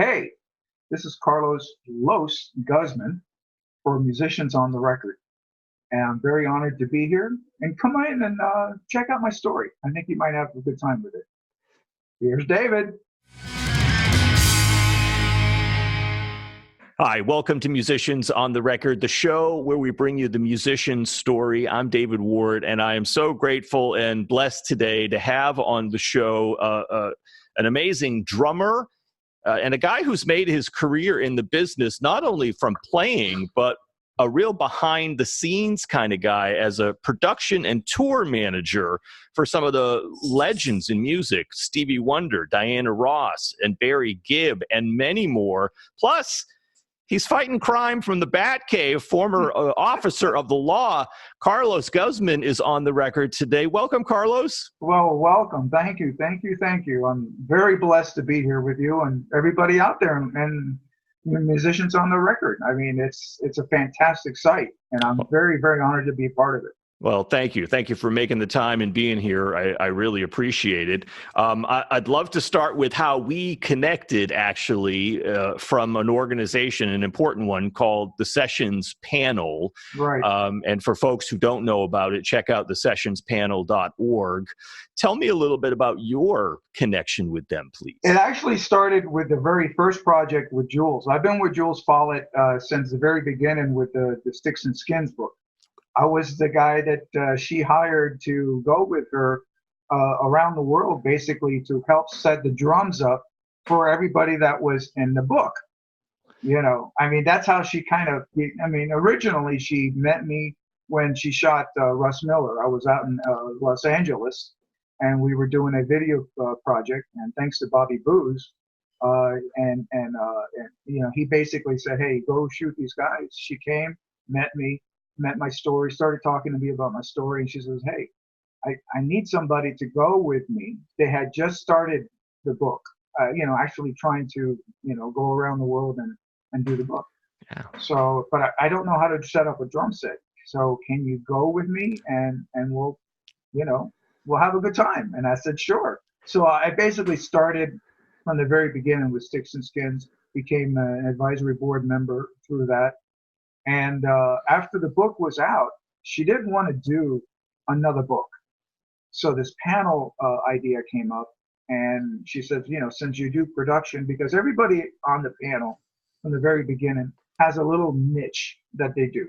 Hey, this is Carlos Guzman for Musicians on the Record. And I'm very honored to be here. And come in and check out my story. I think you might have a good time with it. Here's David. Hi, welcome to Musicians on the Record, the show where we bring you the musician's story. I'm David Ward, and I am so grateful and blessed today to have on the show an amazing drummer and a guy who's made his career in the business, not only from playing, but a real behind-the-scenes kind of guy as a production and tour manager for some of the legends in music, Stevie Wonder, Diana Ross, and Barry Gibb, and many more. Plus, he's fighting crime from the Batcave, former officer of the law. Carlos Guzman is on the record today. Welcome, Carlos. Well, welcome. Thank you. I'm very blessed to be here with you and everybody out there and Musicians on the Record. I mean, it's a fantastic site, and I'm very, very honored to be a part of it. Well, thank you. Thank you for making the time and being here. I really appreciate it. I'd love to start with how we connected, actually, from an organization, an important one called the Sessions Panel. Right. And for folks who don't know about it, check out thesessionspanel.org. Tell me a little bit about your connection with them, please. It actually started with the very first project with Jules. I've been with Jules Follett since the very beginning with the Sticks and Skins book. I was the guy that she hired to go with her around the world, basically to help set the drums up for everybody that was in the book. You know, I mean, that's how she originally she met me when she shot Russ Miller. I was out in Los Angeles, and we were doing a video project, and thanks to Bobby Booz, and you know, he basically said, hey, go shoot these guys. She came, met me, met my story, started talking to me about my story, and she says, hey, I need somebody to go with me. They had just started the book, actually trying to, go around the world and do the book. Yeah. So, but I don't know how to set up a drum set. So can you go with me and we'll have a good time? And I said, sure. So I basically started from the very beginning with Sticks and Skins, became an advisory board member through that. And after the book was out, she didn't want to do another book. So this panel idea came up, and she said, since you do production, because everybody on the panel from the very beginning has a little niche that they do.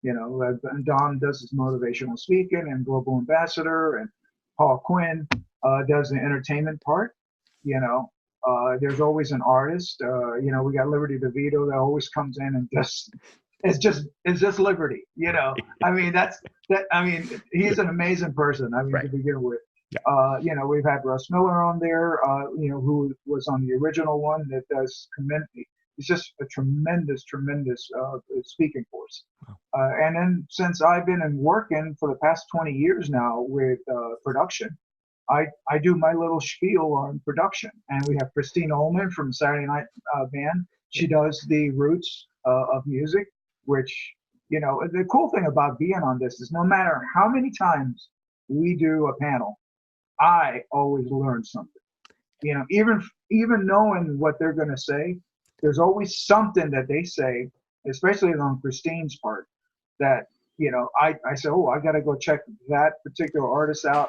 And Don does his motivational speaking and global ambassador, and Paul Quinn does the entertainment part. There's always an artist. We got Liberty DeVito that always comes in and just. It's just Liberty, I mean, he's an amazing person. I mean, right. To begin with, yeah. We've had Russ Miller on there, who was on the original one that does commentary. He's just a tremendous speaking force. Wow. And then since I've been working for the past 20 years now with production, I do my little spiel on production. And we have Christine Ullman from Saturday Night Band. She does the roots of music. Which, the cool thing about being on this is no matter how many times we do a panel, I always learn something. Even knowing what they're going to say, there's always something that they say, especially on Christine's part, that, I say, oh, I got to go check that particular artist out.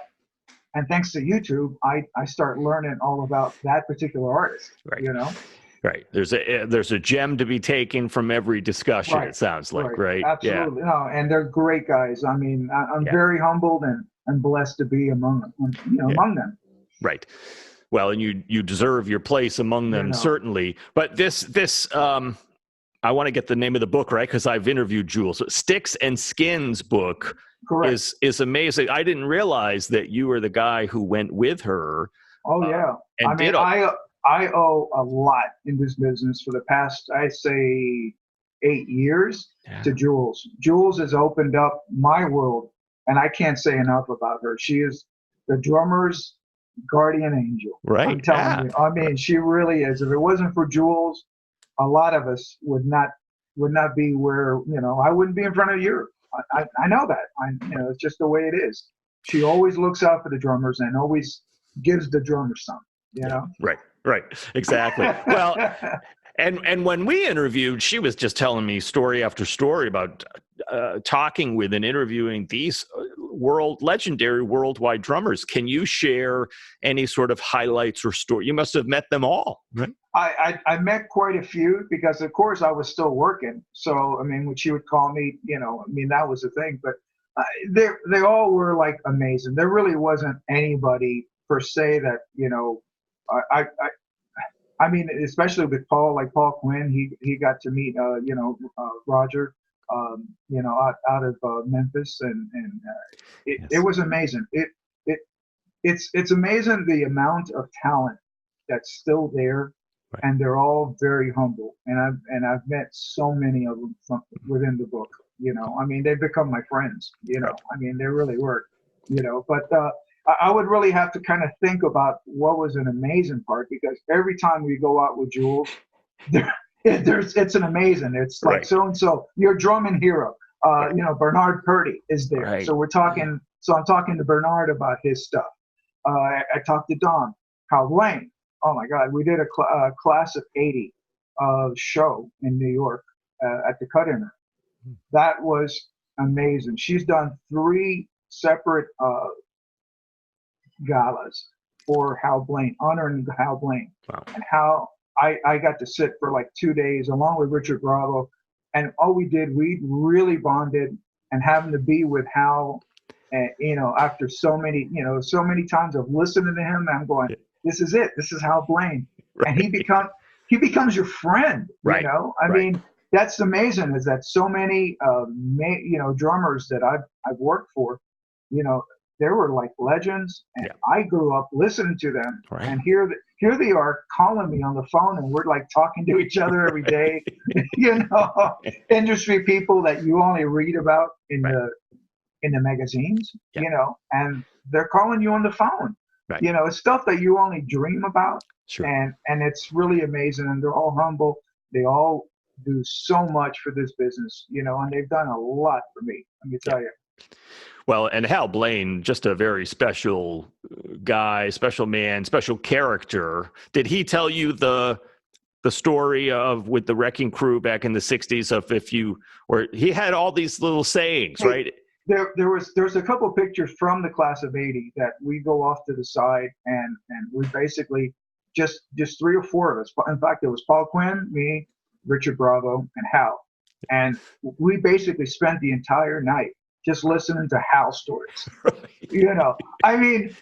And thanks to YouTube, I start learning all about that particular artist, right. Right. There's a gem to be taken from every discussion, right. It sounds like, right? Absolutely. Yeah. No, and they're great guys. I mean, I'm very humbled and blessed to be among them. Right. Well, and you deserve your place among them, certainly. But this I want to get the name of the book right, because I've interviewed Jules. So Sticks and Skins book is amazing. I didn't realize that you were the guy who went with her. Oh, yeah. I owe a lot in this business for the past, I say, 8 years to Jules. Jules has opened up my world, and I can't say enough about her. She is the drummer's guardian angel. Right. I'm telling you. I mean, she really is. If it wasn't for Jules, a lot of us would not be where, I wouldn't be in front of you. I know that. It's just the way it is. She always looks out for the drummers and always gives the drummers some, Right. Right. Exactly. Well, and when we interviewed, she was just telling me story after story about talking with and interviewing these legendary worldwide drummers. Can you share any sort of highlights or story? You must have met them all, right? I met quite a few because, of course, I was still working. So, I mean, when she would call me, that was the thing. But they all were like amazing. There really wasn't anybody per se that, I, I, I mean, especially with Paul, like Paul Quinn, he got to meet, Roger, out of Memphis, and Yes. it was amazing. It's amazing the amount of talent that's still there, Right. and they're all very humble. And I've met so many of them from within the book. I mean, they've become my friends. Right. I mean, they really were. But I would really have to kind of think about what was an amazing part, because every time we go out with Jules, it's an amazing. It's like, Right. so and so, your drumming hero. Bernard Purdy is there. Right. So we're talking. So I'm talking to Bernard about his stuff. I talked to Don, Hal Blaine. Oh my God, we did a class of '80 show in New York at the Cut-In. That was amazing. She's done 3 separate galas for Hal Blaine, honoring Hal Blaine. Wow. And how I got to sit for like 2 days along with Richard Bravo, and all we really bonded, and having to be with Hal, after so many times of listening to him, I'm going, this is it. This is Hal Blaine. Right. And he becomes your friend. Right. I mean, that's amazing, is that so many drummers that I've worked for, they were like legends, and I grew up listening to them. Right. And here they are calling me on the phone, and we're like talking to each other every day. Industry people that you only read about in the magazines, and they're calling you on the phone. Right. It's stuff that you only dream about. Sure. And it's really amazing, and they're all humble. They all do so much for this business, and they've done a lot for me, let me tell you. Well, and Hal Blaine, just a very special guy, special man, special character. Did he tell you the story of with the Wrecking Crew back in the 60s or he had all these little sayings, right? There's a couple of pictures from the class of '80 that we go off to the side, and we basically just 3 or 4 of us. In fact, it was Paul Quinn, me, Richard Bravo, and Hal. And we basically spent the entire night just listening to Hal stories. I mean,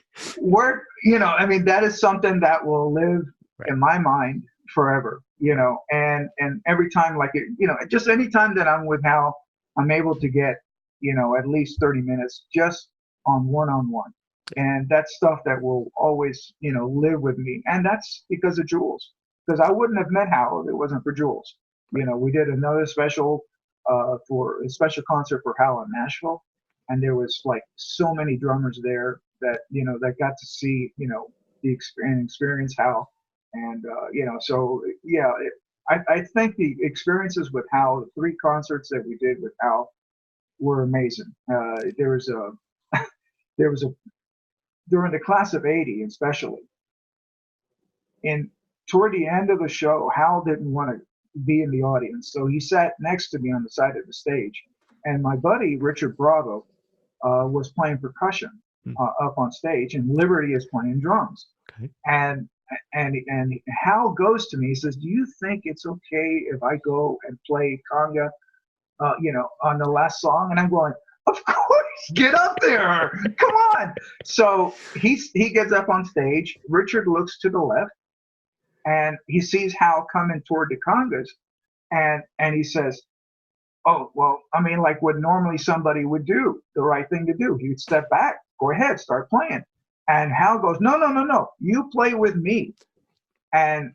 that is something that will live in my mind forever, and every time, just any time that I'm with Hal, I'm able to get, at least 30 minutes just on one-on-one. And that's stuff that will always, live with me. And that's because of Jules, because I wouldn't have met Hal if it wasn't for Jules. We did another special for a special concert for Hal in Nashville. And there was like so many drummers there that, that got to see, the experience Hal. And, I think the experiences with Hal, the 3 concerts that we did with Hal were amazing. There was during the class of '80, especially, and toward the end of the show, Hal didn't want to be in the audience. So he sat next to me on the side of the stage. And my buddy, Richard Bravo, was playing percussion up on stage, and Liberty is playing drums. Okay. And Hal goes to me, he says, do you think it's okay if I go and play conga, on the last song? And I'm going, of course, get up there. Come on. So he gets up on stage. Richard looks to the left, and he sees Hal coming toward the congas, and he says, oh, well, I mean, like what normally somebody would do, the right thing to do. He would step back, go ahead, start playing. And Hal goes, no, you play with me. And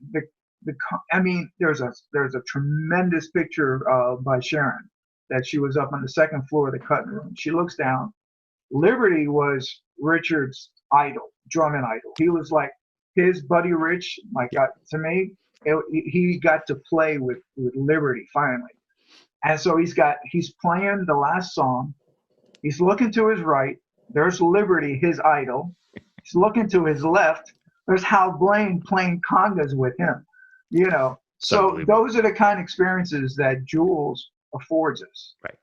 there's a tremendous picture by Sharon that she was up on the 2nd floor of the cutting room. She looks down. Liberty was Richard's idol, drumming idol. He was like his buddy Rich. To me, he got to play with Liberty finally. And so he's playing the last song. He's looking to his right. There's Liberty, his idol. He's looking to his left. There's Hal Blaine playing congas with him, you know. So those are the kind of experiences that Jules affords us. Right.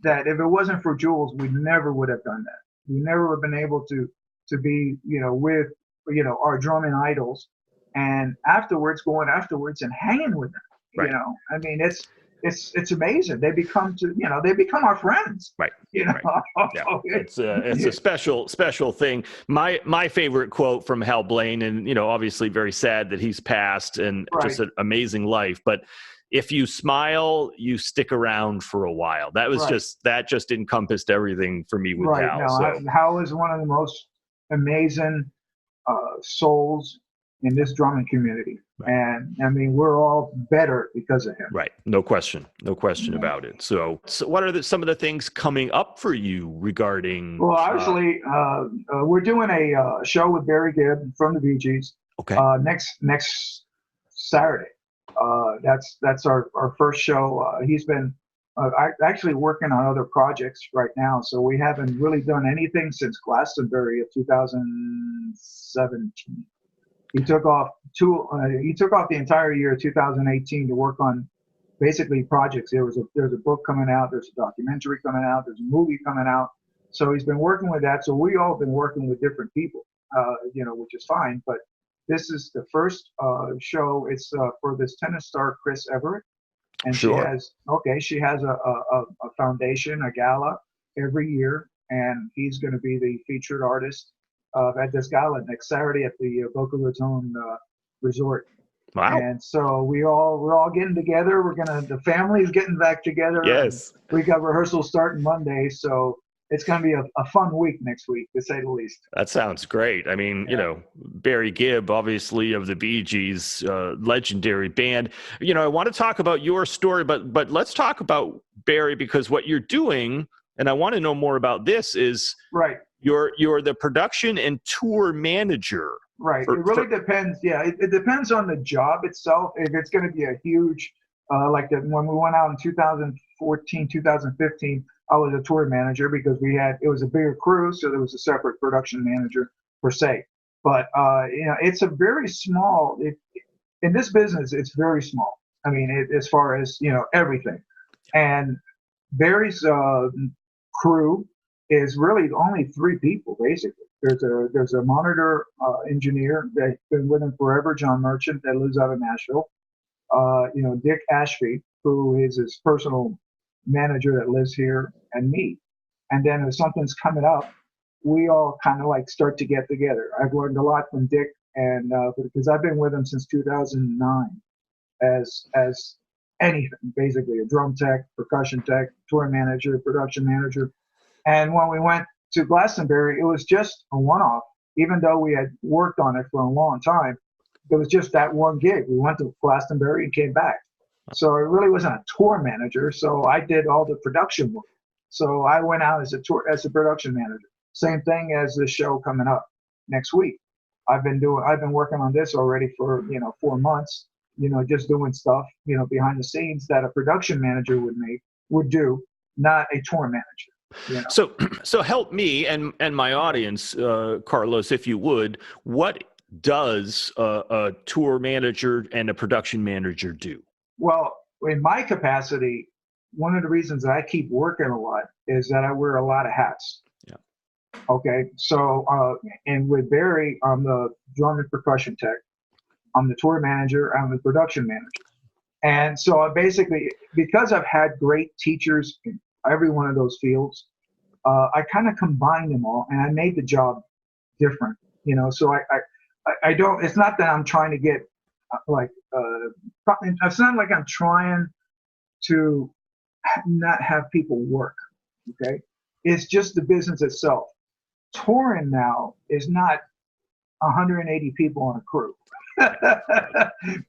That if it wasn't for Jules, we never would have done that. We never would have been able to be, you know, with, you know, our drumming idols, and going afterwards and hanging with them. Right. You know, I mean, it's amazing. They become our friends. Right. You know, right. Yeah. It's a special thing. My favorite quote from Hal Blaine, and, you know, obviously very sad that he's passed, and just an amazing life, but if you smile, you stick around for a while. That was that just encompassed everything for me with Hal. No, so. Hal is one of the most amazing souls in this drumming community. Right. And I mean, we're all better because of him. Right. No question about it. So what are some of the things coming up for you regarding? Well, obviously, we're doing a show with Barry Gibb from the Bee Gees. Okay. Next Saturday. That's our first show. He's been actually working on other projects right now, so we haven't really done anything since Glastonbury of 2017. He took off the entire year of 2018 to work on basically projects. There's a book coming out, there's a documentary coming out, there's a movie coming out. So he's been working with that. So we all been working with different people, you know, which is fine. But this is the first show. It's for this tennis star, Chris Everett. And she has a foundation, a gala every year. And he's going to be the featured artist at this gala next Saturday at the Boca Raton Resort. Wow. And so we're all getting together. The family's getting back together. Yes. We got rehearsals starting Monday. So it's going to be a fun week next week, to say the least. That sounds great. I mean, you know, Barry Gibb, obviously of the Bee Gees, legendary band. You know, I want to talk about your story, but let's talk about Barry, because what you're doing, and I want to know more about this, is you're the production and tour manager. Right. It really depends. Yeah, it depends on the job itself. If it's going to be a huge, when we went out in 2014, 2015, I was a tour manager because it was a bigger crew, so there was a separate production manager per se. But you know, it's a very small. In this business, it's very small. I mean, as far as, you know, everything. And Barry's crew is really only 3 people basically. There's a monitor engineer that's been with him forever, John Merchant, that lives out of Nashville. You know, Dick Ashby, who is his personal manager that lives here, and me. And then if something's coming up, we all kind of like start to get together. I've learned a lot from Dick, and because I've been with him since 2009 as anything, basically a drum tech, percussion tech, tour manager, production manager. And when we went to Glastonbury, it was just a one-off. Even though we had worked on it for a long time, it was just that one gig. We went to Glastonbury and came back. So I really wasn't a tour manager. So I did all the production work. So I went out as a production manager. Same thing as the show coming up next week. I've been working on this already for, you know, 4 months, you know, just doing stuff, you know, behind the scenes that a production manager would do, not a tour manager. You know? So help me and my audience, Carlos, if you would. What does a tour manager and a production manager do? Well, in my capacity, one of the reasons that I keep working a lot is that I wear a lot of hats. Yeah. Okay. So, and with Barry, I'm the drum and percussion tech. I'm the tour manager. I'm the production manager. And so I basically, because I've had great teachers in every one of those fields, I kind of combined them all, and I made the job different, you know. So I don't. It's not that I'm trying to get it's not like I'm trying to not have people work. Okay, it's just the business itself. Touring now is not 180 people on a crew.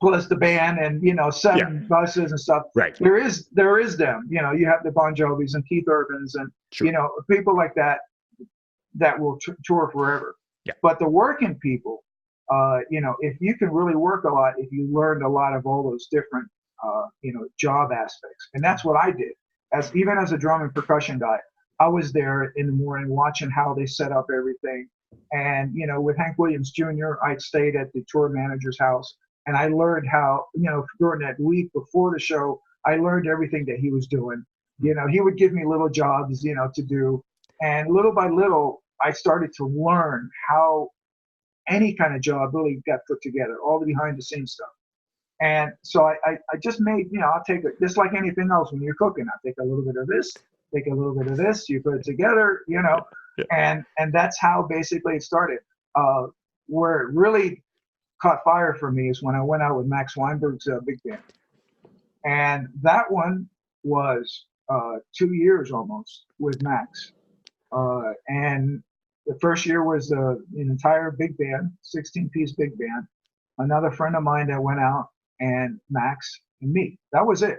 Plus the band and, you know, 7 buses and stuff. Right. There is them. You know, you have the Bon Jovis and Keith Urbans and you know, people like that will tour forever. Yeah. But the working people, you know, if you can really work a lot, if you learned a lot of all those different, you know, job aspects, and that's what I did. Even as a drum and percussion guy, I was there in the morning watching how they set up everything. And, with Hank Williams Jr., I stayed at the tour manager's house, and I learned how, during that week before the show, I learned everything that he was doing. He would give me little jobs, to do. And little by little, I started to learn how any kind of job really got put together, all the behind the scenes stuff. And so I just made, I'll take it just like anything else when you're cooking. I'll take a little bit of this, take a little bit of this, you put it together, Yeah. and that's how basically it started. Where it really caught fire for me is when I went out with Max Weinberg's big band. And that one was 2 years almost with Max. And the first year was an entire big band, 16-piece big band. Another friend of mine that went out, and Max and me. That was it.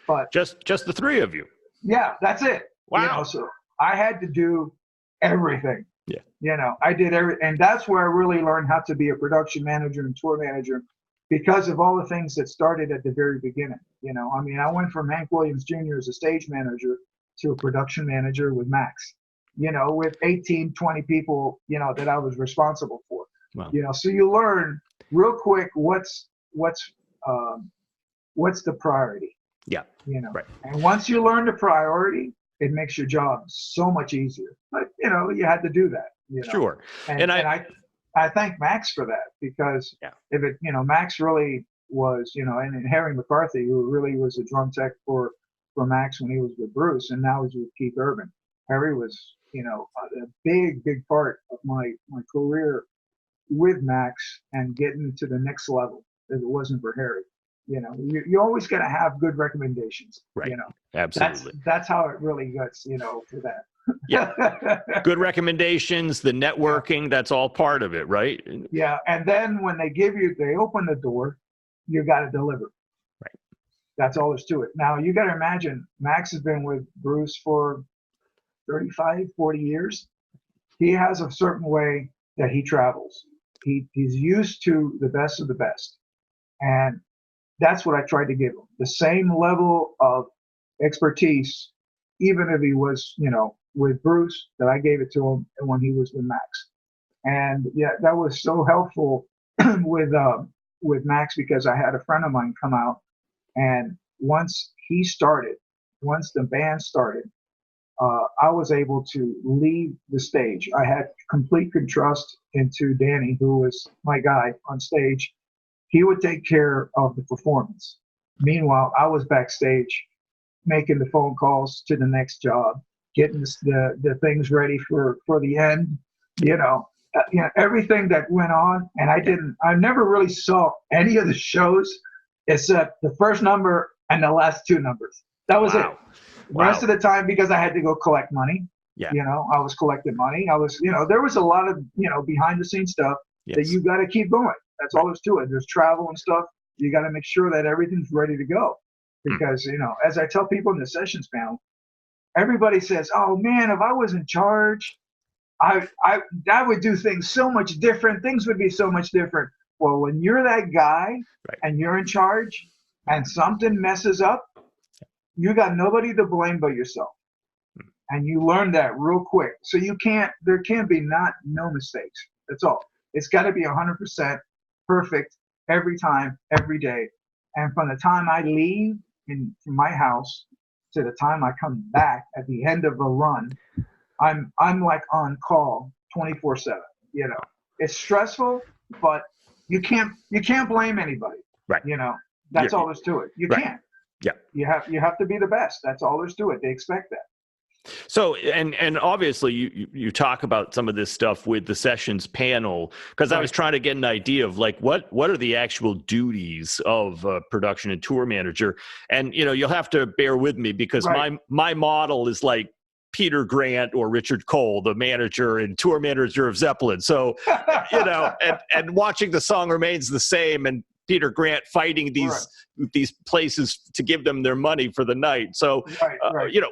But just the three of you. Yeah, that's it. Wow. So I had to do everything. Yeah. I did everything. And that's where I really learned how to be a production manager and tour manager, because of all the things that started at the very beginning. I went from Hank Williams Jr. as a stage manager to a production manager with Max, with 18, 20 people, that I was responsible for. Wow. So you learn real quick what's the priority. Yeah. Right. And once you learn the priority, it makes your job so much easier. But you had to do that. Sure. And I thank Max for that, because if it, Max really was, and Harry McCarthy, who really was a drum tech for Max when he was with Bruce, and now he's with Keith Urban. Harry was, a big part of my career with Max and getting to the next level. If it wasn't for Harry, you always got to have good recommendations. Right. Absolutely. That's how it really gets, for that. Yeah. Good recommendations, the networking, that's all part of it, right? Yeah. And then when they open the door, you got to deliver. Right. That's all there's to it. Now, you got to imagine, Max has been with Bruce for 35, 40 years. He has a certain way that he travels. He's used to the best of the best. And that's what I tried to give him. The same level of expertise, even if he was, with Bruce, that I gave it to him when he was with Max. And that was so helpful with Max, because I had a friend of mine come out, and once the band started, I was able to leave the stage. I had complete trust into Danny, who was my guy on stage. He would take care of the performance. Meanwhile, I was backstage making the phone calls to the next job, getting the things ready for the end, everything that went on. And I never really saw any of the shows except the first number and the last two numbers. That was it. The rest of the time, because I had to go collect money, I was collecting money. I was, there was a lot of, behind the scenes stuff that you got to keep going. That's all there's to it. There's travel and stuff. You got to make sure that everything's ready to go. Because, as I tell people in the sessions panel, everybody says, oh man, if I was in charge, I would do things so much different. Things would be so much different. Well, when you're that guy and you're in charge and something messes up, you got nobody to blame but yourself. And you learn that real quick. So there can't be no mistakes. That's all. It's got to be 100% perfect every time, every day. And from the time I leave from my house to the time I come back at the end of a run, I'm like on call 24/7. It's stressful, but you can't blame anybody. Right. That's all there's to it. You can't. Yeah. You have to be the best. That's all there's to it. They expect that. So, and obviously you talk about some of this stuff with the sessions panel, because I was trying to get an idea of like, what are the actual duties of a production and tour manager? And, you'll have to bear with me, because my model is like Peter Grant or Richard Cole, the manager and tour manager of Zeppelin. So, and watching the song remains the same, and Peter Grant fighting these places to give them their money for the night. So,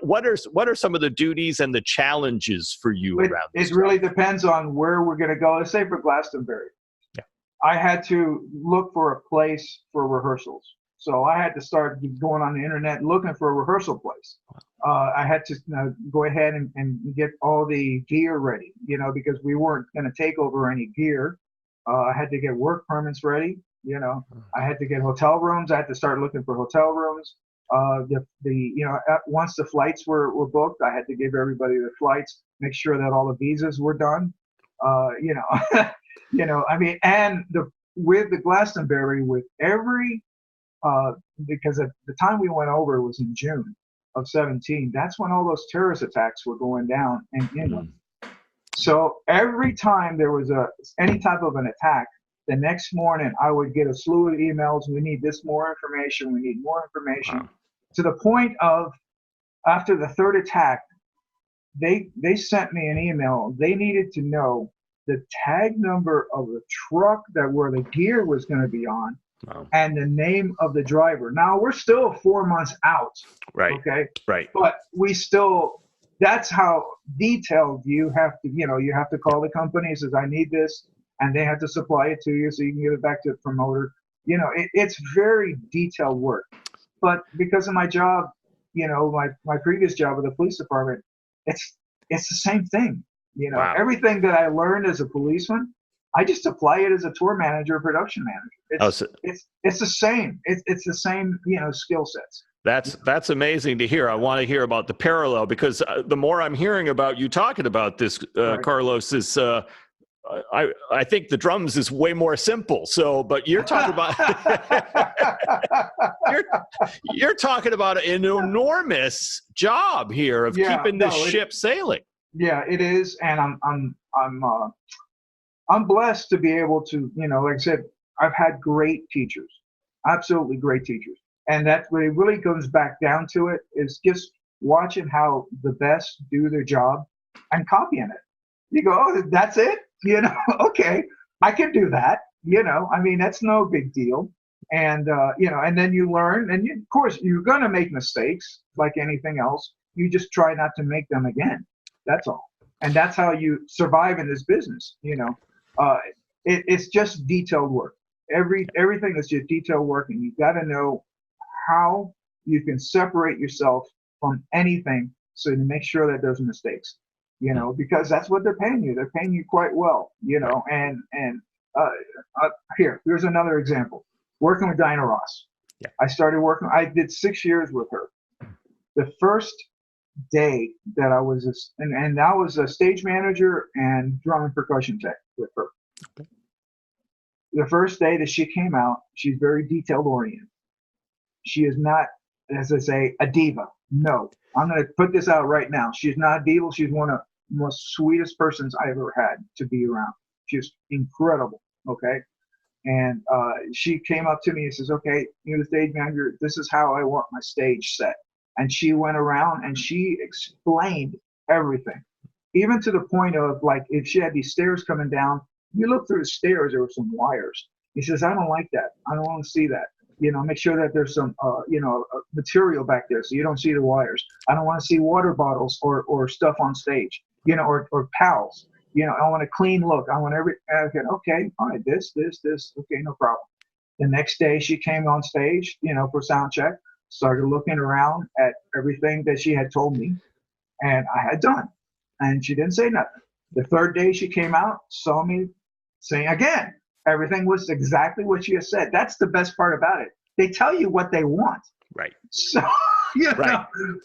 what are some of the duties and the challenges for you around this? It really depends on where we're going to go. Let's say for Glastonbury, I had to look for a place for rehearsals. So I had to start going on the internet and looking for a rehearsal place. I had to go ahead and get all the gear ready, because we weren't going to take over any gear. I had to get work permits ready. I had to get hotel rooms. I had to start looking for hotel rooms. Once the flights were booked, I had to give everybody the flights, make sure that all the visas were done. With the Glastonbury, with every, because at the time we went over was in June of 17. That's when all those terrorist attacks were going down in England. So every time there was any type of an attack, the next morning I would get a slew of emails. We need this more information. We need more information. Wow. To the point of, after the third attack, they sent me an email. They needed to know the tag number of the truck where the gear was going to be on. Wow. And the name of the driver. Now we're still 4 months out. Right. Okay. Right. But that's how detailed you have to call the company and says, I need this, and they have to supply it to you so you can give it back to the promoter. It's very detailed work. But because of my job, my previous job with the police department, it's the same thing. Wow. Everything that I learned as a policeman, I just apply it as a tour manager or production manager. It's the same. It's the same, skill sets. That's amazing to hear. I want to hear about the parallel, because the more I'm hearing about you talking about this, right. Carlos, is I think the drums is way more simple. So, but you're talking about you're talking about an enormous job here of keeping this ship sailing. Yeah, it is, and I'm blessed to be able to, like I said, I've had great teachers, absolutely great teachers. And that's what it really comes back down to, it is just watching how the best do their job and copying it. You go, oh, that's it? Okay, I can do that. That's no big deal. And, and then you learn, and of course, you're going to make mistakes like anything else. You just try not to make them again. That's all. And that's how you survive in this business. It's just detailed work. Everything is just detailed work, and you've got to know how you can separate yourself from anything so to make sure that there's mistakes, because that's what they're paying you. They're paying you quite well, here's another example. Working with Diana Ross. Yeah. I did 6 years with her. The first day that I was, and I was a stage manager and drum and percussion tech with her. Okay. The first day that she came out, she's very detailed oriented. She is not, as I say, a diva. No, I'm going to put this out right now. She's not a diva. She's one of the most sweetest persons I've ever had to be around. She's incredible. Okay. And she came up to me and says, okay, you're the stage manager. This is how I want my stage set. And she went around and she explained everything, even to the point of, like, if she had these stairs coming down, you look through the stairs, there were some wires. He says, I don't like that. I don't want to see that. Make sure that there's some, material back there so you don't see the wires. I don't want to see water bottles or stuff on stage, or pals. I want a clean look. I want okay, all right, this, okay, no problem. The next day she came on stage, for sound check, started looking around at everything that she had told me and I had done. And she didn't say nothing. The third day she came out, saw me saying again, everything was exactly what she had said. That's the best part about it. They tell you what they want. Right. So,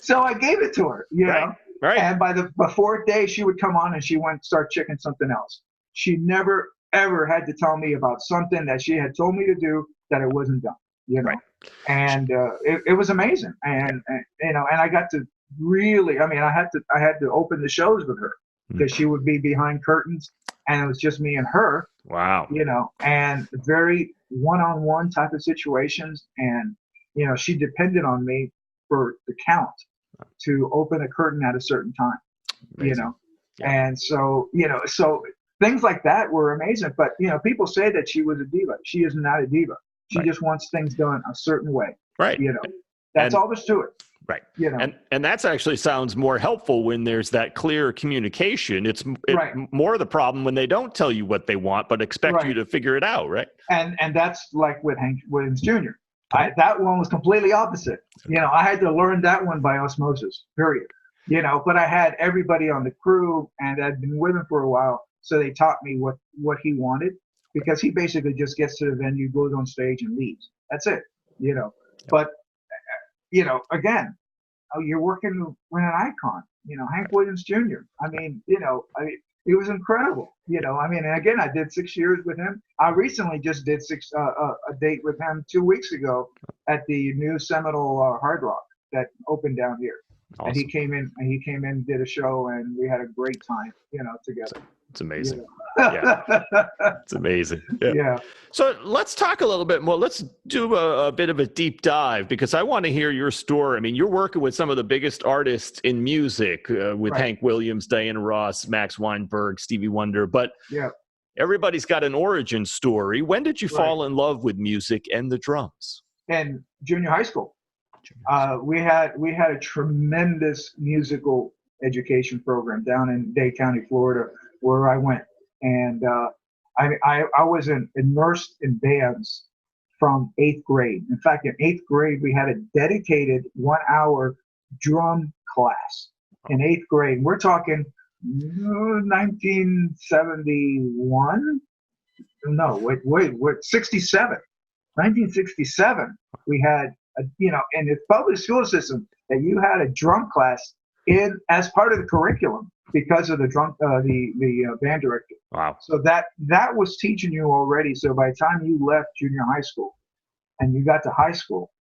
so I gave it to her, Right. Right. And by the fourth day, she would come on and she went start checking something else. She never, ever had to tell me about something that she had told me to do that it wasn't done, Right. And it was amazing. And I got to really, I had to open the shows with her because she would be behind curtains and it was just me and her. Wow. And very one-on-one type of situations. And, she depended on me for the count to open a curtain at a certain time, Amazing. Yeah. And so, so things like that were amazing. But, people say that she was a diva. She is not a diva. She just wants things done a certain way. Right. That's all there's to it. Right. And that's actually sounds more helpful when there's that clear communication. It's more the problem when they don't tell you what they want, but expect you to figure it out. Right. And that's like with Hank Williams Jr. That one was completely opposite. I had to learn that one by osmosis, period. But I had everybody on the crew and I'd been with him for a while. So they taught me what he wanted, because he basically just gets to the venue, goes on stage and leaves. That's it, But, again, you're working with an icon, Hank Williams Jr. I mean, it was incredible, and again, I did 6 years with him. I recently just did a date with him 2 weeks ago at the new Seminole Hard Rock that opened down here. Awesome. And he came in, did a show, and we had a great time, together. It's amazing. Yeah. It's amazing. Yeah. So let's talk a little bit more. Let's do a bit of a deep dive, because I want to hear your story. I mean, you're working with some of the biggest artists in music, with Hank Williams, Diana Ross, Max Weinberg, Stevie Wonder, but everybody's got an origin story. When did you fall in love with music and the drums? In junior high school. We had a tremendous musical education program down in Dade County, Florida, where I went, and I was immersed in bands from 8th grade. In fact, in 8th grade, we had a dedicated 1-hour drum class in 8th grade. We're talking 1971. No, wait, 67. 1967. We had in the public school system, that you had a drum class as part of the curriculum because of the band director. Wow. So that was teaching you already. So by the time you left junior high school and you got to high school,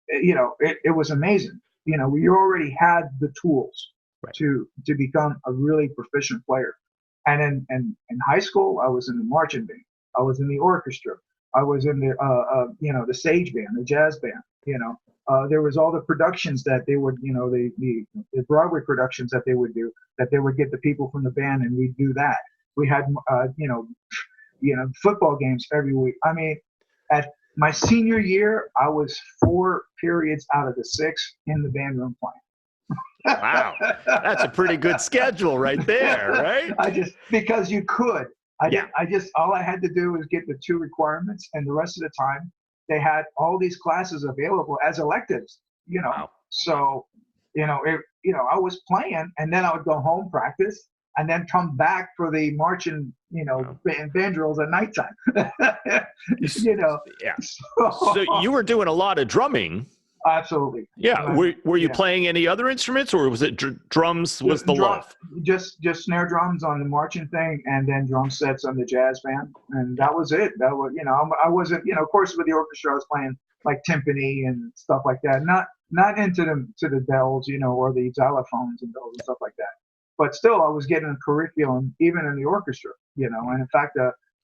it was amazing. You already had the tools to become a really proficient player. And in high school, I was in the marching band. I was in the orchestra. I was in the the stage band, the jazz band. There was all the productions that they would, the Broadway productions that they would do, that they would get the people from the band, and we'd do that. We had, football games every week. I mean, at my senior year, I was 4 periods out of the 6 in the band room playing. Wow, that's a pretty good schedule right there, right? Because you could. All I had to do was get the 2 requirements, and the rest of the time they had all these classes available as electives, Wow. So, I was playing, and then I would go home, practice, and then come back for the marching, band drills at nighttime. Yeah. So you were doing a lot of drumming. Absolutely. Yeah. Were you playing any other instruments, or was it drums was the love? Just snare drums on the marching thing, and then drum sets on the jazz band. And that was it. That was, I wasn't, of course, with the orchestra, I was playing like timpani and stuff like that. Not into the bells, or the xylophones and bells and stuff like that. But still, I was getting a curriculum even in the orchestra, And in fact,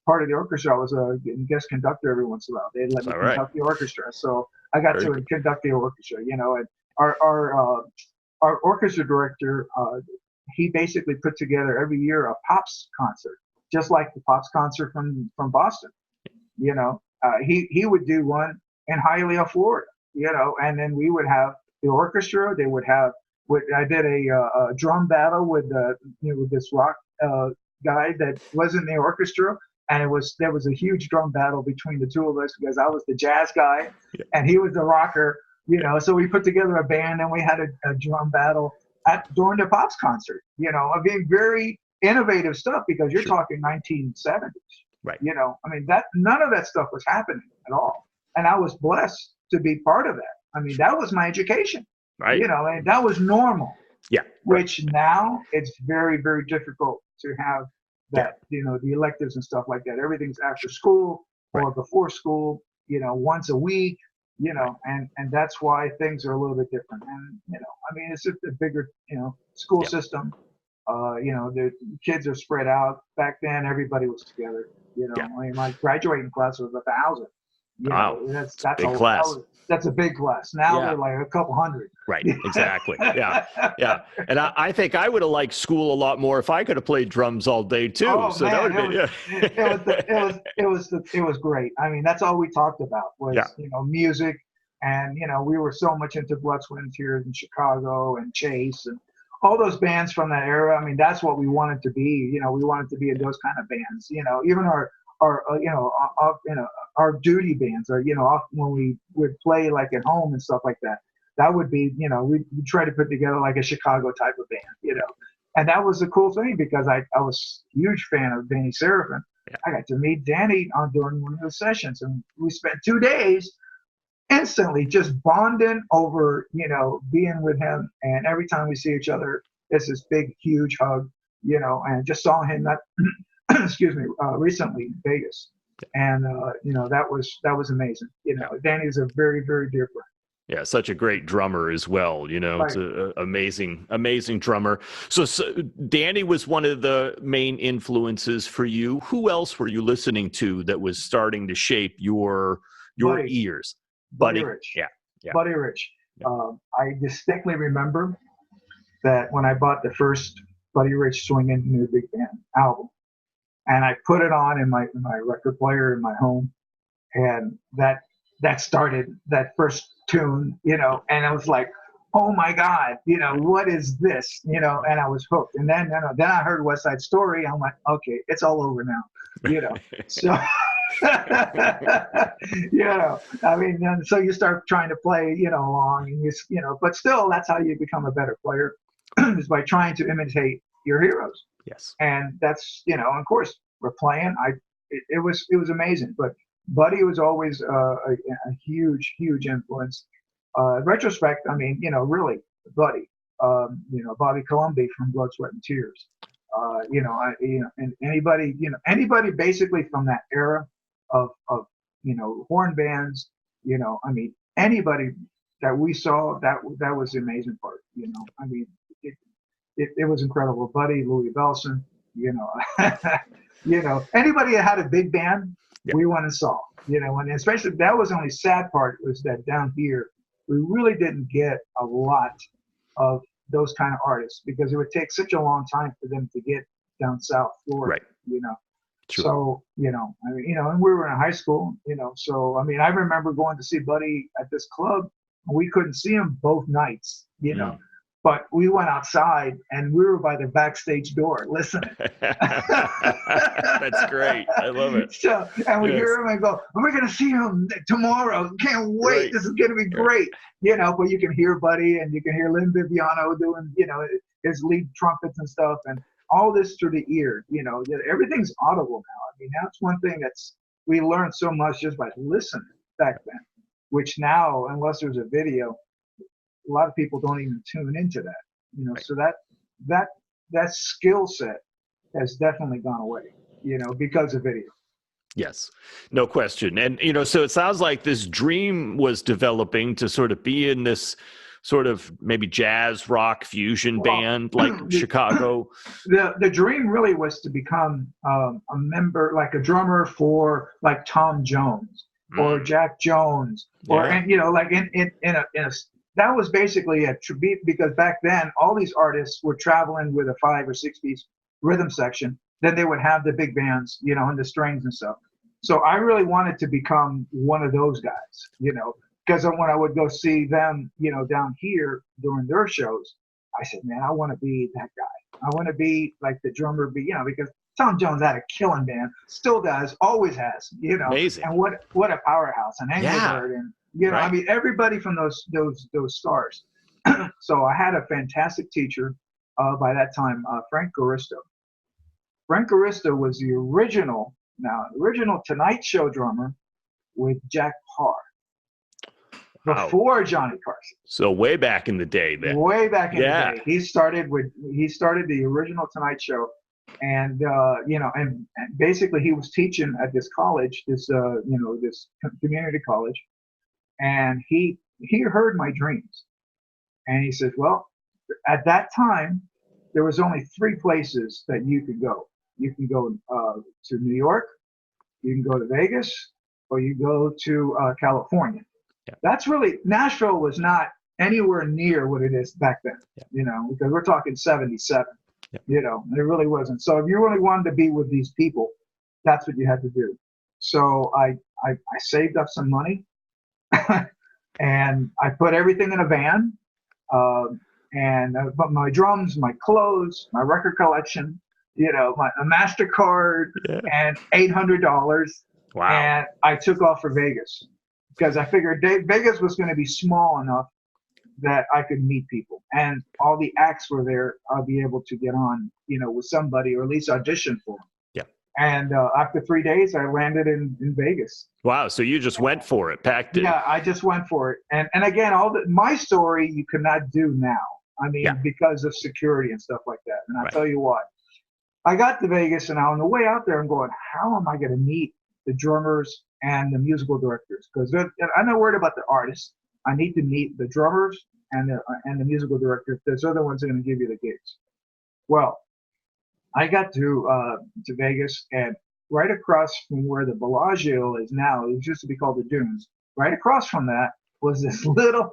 part of the orchestra, I was a guest conductor every once in a while. They'd let me conduct the orchestra. So I got to conduct the orchestra, and our orchestra director, he basically put together every year a Pops concert, just like the Pops concert from Boston. He would do one in Hialeah, Florida, and then we would have the orchestra. They would have, I did a drum battle with this rock guy that wasn't in the orchestra. And there was a huge drum battle between the two of us, because I was the jazz guy and he was the rocker, So we put together a band, and we had a drum battle during the Pops concert, I mean, very innovative stuff, because you're talking 1970s, right? None of that stuff was happening at all, and I was blessed to be part of that. I mean, that was my education, right? And that was normal. Yeah. Which now it's very, very difficult to have that, the electives and stuff like that. Everything's after school or before school, once a week, and that's why things are a little bit different. And, it's just a bigger, school system. The kids are spread out. Back then, everybody was together, my graduating class was 1,000. Wow. That's a big class. That's a big class. Now they're like a couple hundred. Right. Exactly. Yeah. And I think I would have liked school a lot more if I could have played drums all day too. That would have been, it was great. I mean, that's all we talked about was, music, and, we were so much into Blood, Sweat and Tears in Chicago and Chase and all those bands from that era. I mean, that's what we wanted to be. We wanted to be in those kind of bands. Even our our duty bands, or when we would play like at home and stuff like that. That would be, we'd try to put together like a Chicago type of band, and that was a cool thing because I was a huge fan of Danny Seraphin. Yeah. I got to meet Danny during one of the sessions, and we spent 2 days instantly just bonding over, being with him. And every time we see each other, it's this big, huge hug, and just saw him that, excuse me, recently in Vegas. And, that was amazing. Danny is a very, very dear friend. Yeah, such a great drummer as well. Right. It's an amazing drummer. So Danny was one of the main influences for you. Who else were you listening to that was starting to shape your ears? Buddy Rich. Yeah. Buddy Rich. Yeah. I distinctly remember that when I bought the first Buddy Rich Swingin' New Big Band album, and I put it on in my record player in my home, and that started that first tune, and I was like, oh my God, what is this, and I was hooked. And then I heard West Side Story. I'm like, okay, it's all over now, so. So you start trying to play, along, and but still, that's how you become a better player, is by trying to imitate your heroes. Yes. And that's, of course, we're playing. It was amazing. But Buddy was always a huge, huge influence. Retrospect, really, Buddy. Bobby Colomby from Blood, Sweat, and Tears. And anybody basically from that era of horn bands, anybody that we saw, that was the amazing part. It was incredible. Buddy, Louis Bellson, anybody that had a big band, we went and saw, and especially that was the only sad part, was that down here we really didn't get a lot of those kind of artists, because it would take such a long time for them to get down South Florida, right. Sure. So, and we were in high school, so, I remember going to see Buddy at this club, and we couldn't see him both nights, but we went outside and we were by the backstage door listening. That's great. I love it. So, and we hear him and go, we're going to see him tomorrow. Can't wait. Right. This is going to be great. But you can hear Buddy, and you can hear Lynn Viviano doing, his lead trumpets and stuff, and all this through the ear, everything's audible now. That's one thing we learned so much just by listening back then, which now, unless there's a video, a lot of people don't even tune into that, Right. So that skill set has definitely gone away, because of video. Yes, no question. And, so it sounds like this dream was developing to sort of be in this sort of maybe jazz rock fusion band like Chicago. The dream really was to become a member, like a drummer for like Tom Jones or Jack Jones, or, and, like in a that was basically a tribute, because back then all these artists were traveling with a 5 or 6 piece rhythm section. Then they would have the big bands, and the strings and stuff. So I really wanted to become one of those guys, because when I would go see them, down here during their shows, I said, man, I want to be that guy. I want to be like the drummer, because Tom Jones had a killing band, still does, always has, Amazing. And what a powerhouse, and Engelbert, and right. Everybody from those stars. So I had a fantastic teacher by that time, Frank Garisto. Frank Garisto was the original Tonight Show drummer with Jack Parr. Before Johnny Carson. So way back in the day then. Way back in the day. He started the original Tonight Show, and and basically he was teaching at this college, this community college, and he heard my dreams, and he said, well, at that time there was only 3 places that you could go. You can go to New York, you can go to Vegas, or you go to California. Yeah. That's really, Nashville was not anywhere near what it is back then, because we're talking 77, it really wasn't. So if you really wanted to be with these people, that's what you had to do. So I saved up some money and I put everything in a van, and but my drums, my clothes, my record collection, a MasterCard, and $800. Wow. And I took off for Vegas because I figured Vegas was going to be small enough that I could meet people, and all the acts were there. I'll be able to get on, with somebody, or at least audition for them. Yeah. And after 3 days, I landed in Vegas. Wow. So you just went for it, packed it. Yeah, I just went for it. And again, my story you could not do now. I mean, because of security and stuff like that. And I'll tell you what, I got to Vegas, and on the way out there, I'm going, how am I going to meet the drummers and the musical directors? Because I'm not worried about the artists. I need to meet the drummers and the musical directors. Those are the ones that are going to give you the gigs. Well, I got to Vegas, and right across from where the Bellagio is now, it used to be called the Dunes. Right across from that was this little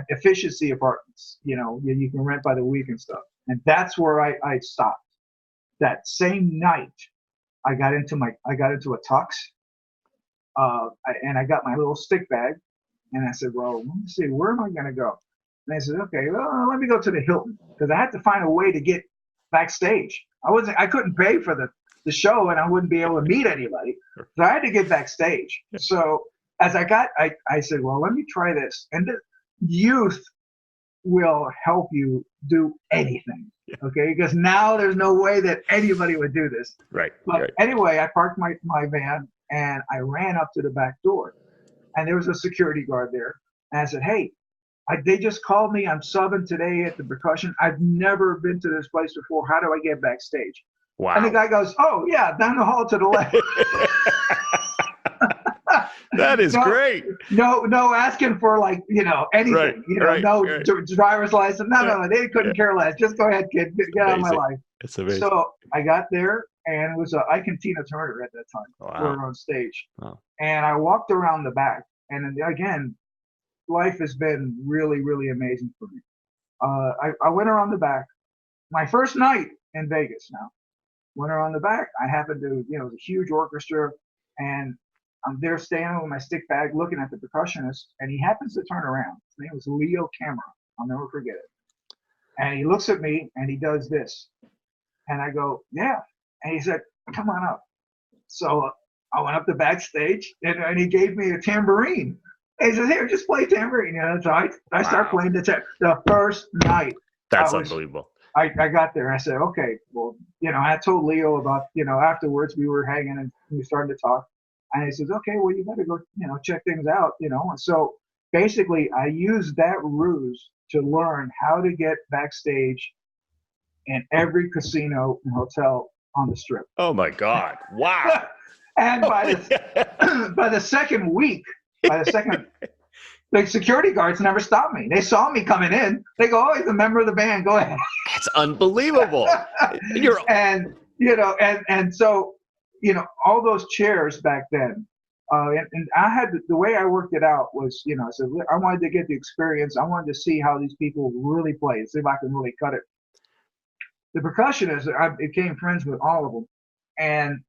efficiency apartments. You can rent by the week and stuff. And that's where I stopped. That same night, I got into a tux, and I got my little stick bag, and I said, well, let me see, where am I going to go? And I said, okay, well, let me go to the Hilton, because I had to find a way to get backstage. I couldn't pay for the show, and I wouldn't be able to meet anybody, so I had to get backstage. So as I said, well, let me try this, and the youth will help you do anything. Okay, because now there's no way that anybody would do this. Right. But anyway, I parked my van, and I ran up to the back door, and there was a security guard there. And I said, hey, they just called me. I'm subbing today at the percussion. I've never been to this place before. How do I get backstage? Wow. And the guy goes, oh, yeah, down the hall to the left. That is great. No, asking for anything. Driver's license. No, they couldn't care less. Just go ahead, kid. Get out of my life. It's amazing. So I got there, and it was Ike and Tina Turner at that time. Wow. We were on stage. Wow. And I walked around the back, and again, life has been really, really amazing for me. I went around the back. My first night in Vegas now. Went around the back. I happened to, it was a huge orchestra, and I'm there standing with my stick bag looking at the percussionist, and he happens to turn around. His name was Leo Camera. I'll never forget it. And he looks at me, and he does this. And I go, yeah. And he said, come on up. So I went up the backstage, and he gave me a tambourine. And he said, here, just play tambourine. So I start playing the first night. That's unbelievable. I got there, and I said, okay, well, I told Leo about, afterwards we were hanging, and we started to talk. And he says, okay, well, you better go, check things out, And so basically I used that ruse to learn how to get backstage in every casino and hotel on the Strip. Oh, my God. Wow. And by the second week, the security guards never stopped me. They saw me coming in. They go, oh, he's a member of the band. Go ahead. That's unbelievable. And so, all those chairs back then, and I had the way I worked it out was, I said, I wanted to get the experience. I wanted to see how these people really play, see if I can really cut it. The percussionists, I became friends with all of them. And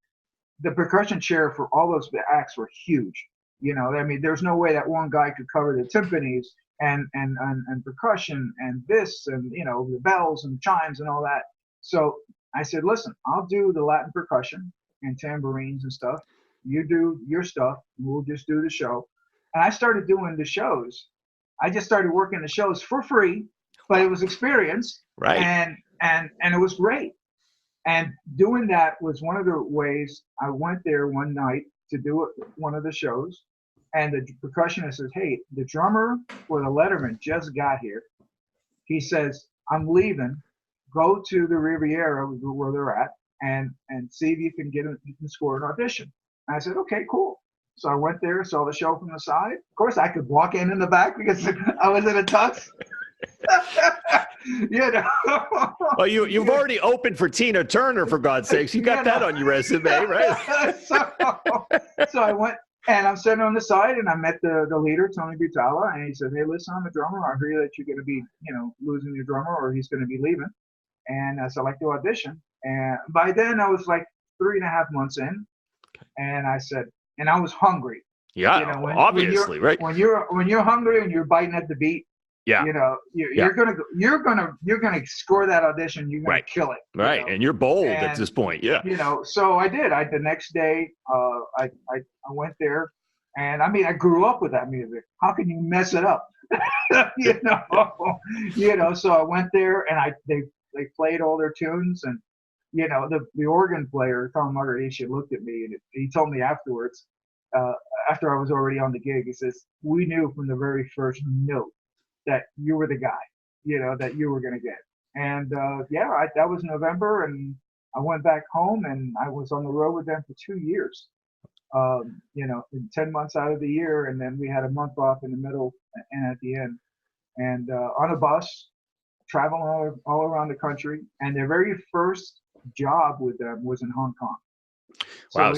the percussion chair for all those acts were huge. There's no way that one guy could cover the timpanis and percussion and this and, the bells and chimes and all that. So I said, listen, I'll do the Latin percussion and tambourines and stuff. You do your stuff. We'll just do the show. And I started doing the shows. I just started working the shows for free, but it was experience. Right. And it was great. And doing that was one of the ways I went there one night to do one of the shows. And the percussionist says, hey, the drummer for the Letterman just got here. He says, I'm leaving. Go to the Riviera where they're at and see if you can score an audition. And I said, okay, cool. So I went there, saw the show from the side. Of course, I could walk in the back because I was in a tux. Well, you've already opened for Tina Turner, for God's sakes. You got that on your resume, right? So I went, and I'm sitting on the side, and I met the leader, Tony Butala, and he said, hey, listen, I'm a drummer. I hear that you're going to be, losing your drummer, or he's going to be leaving. And so I like to audition. And by then I was like 3.5 months in, and I said, and I was hungry. Yeah, obviously, right? When you're hungry and you're biting at the beat, Yeah. You're gonna score that audition. You're gonna kill it. Right. And you're bold at this point. Yeah. So I did. The next day, I went there, and I mean, I grew up with that music. How can you mess it up? So I went there, and they played all their tunes, and the organ player, Tom Margarisha, looked at me, and he told me afterwards, after I was already on the gig, he says, we knew from the very first note that you were the guy, that you were going to get. And that was November, and I went back home, and I was on the road with them for 2 years, in 10 months out of the year, and then we had a month off in the middle and at the end, and on a bus, traveling all around the country. And their very first job with them was in Hong Kong. Wow.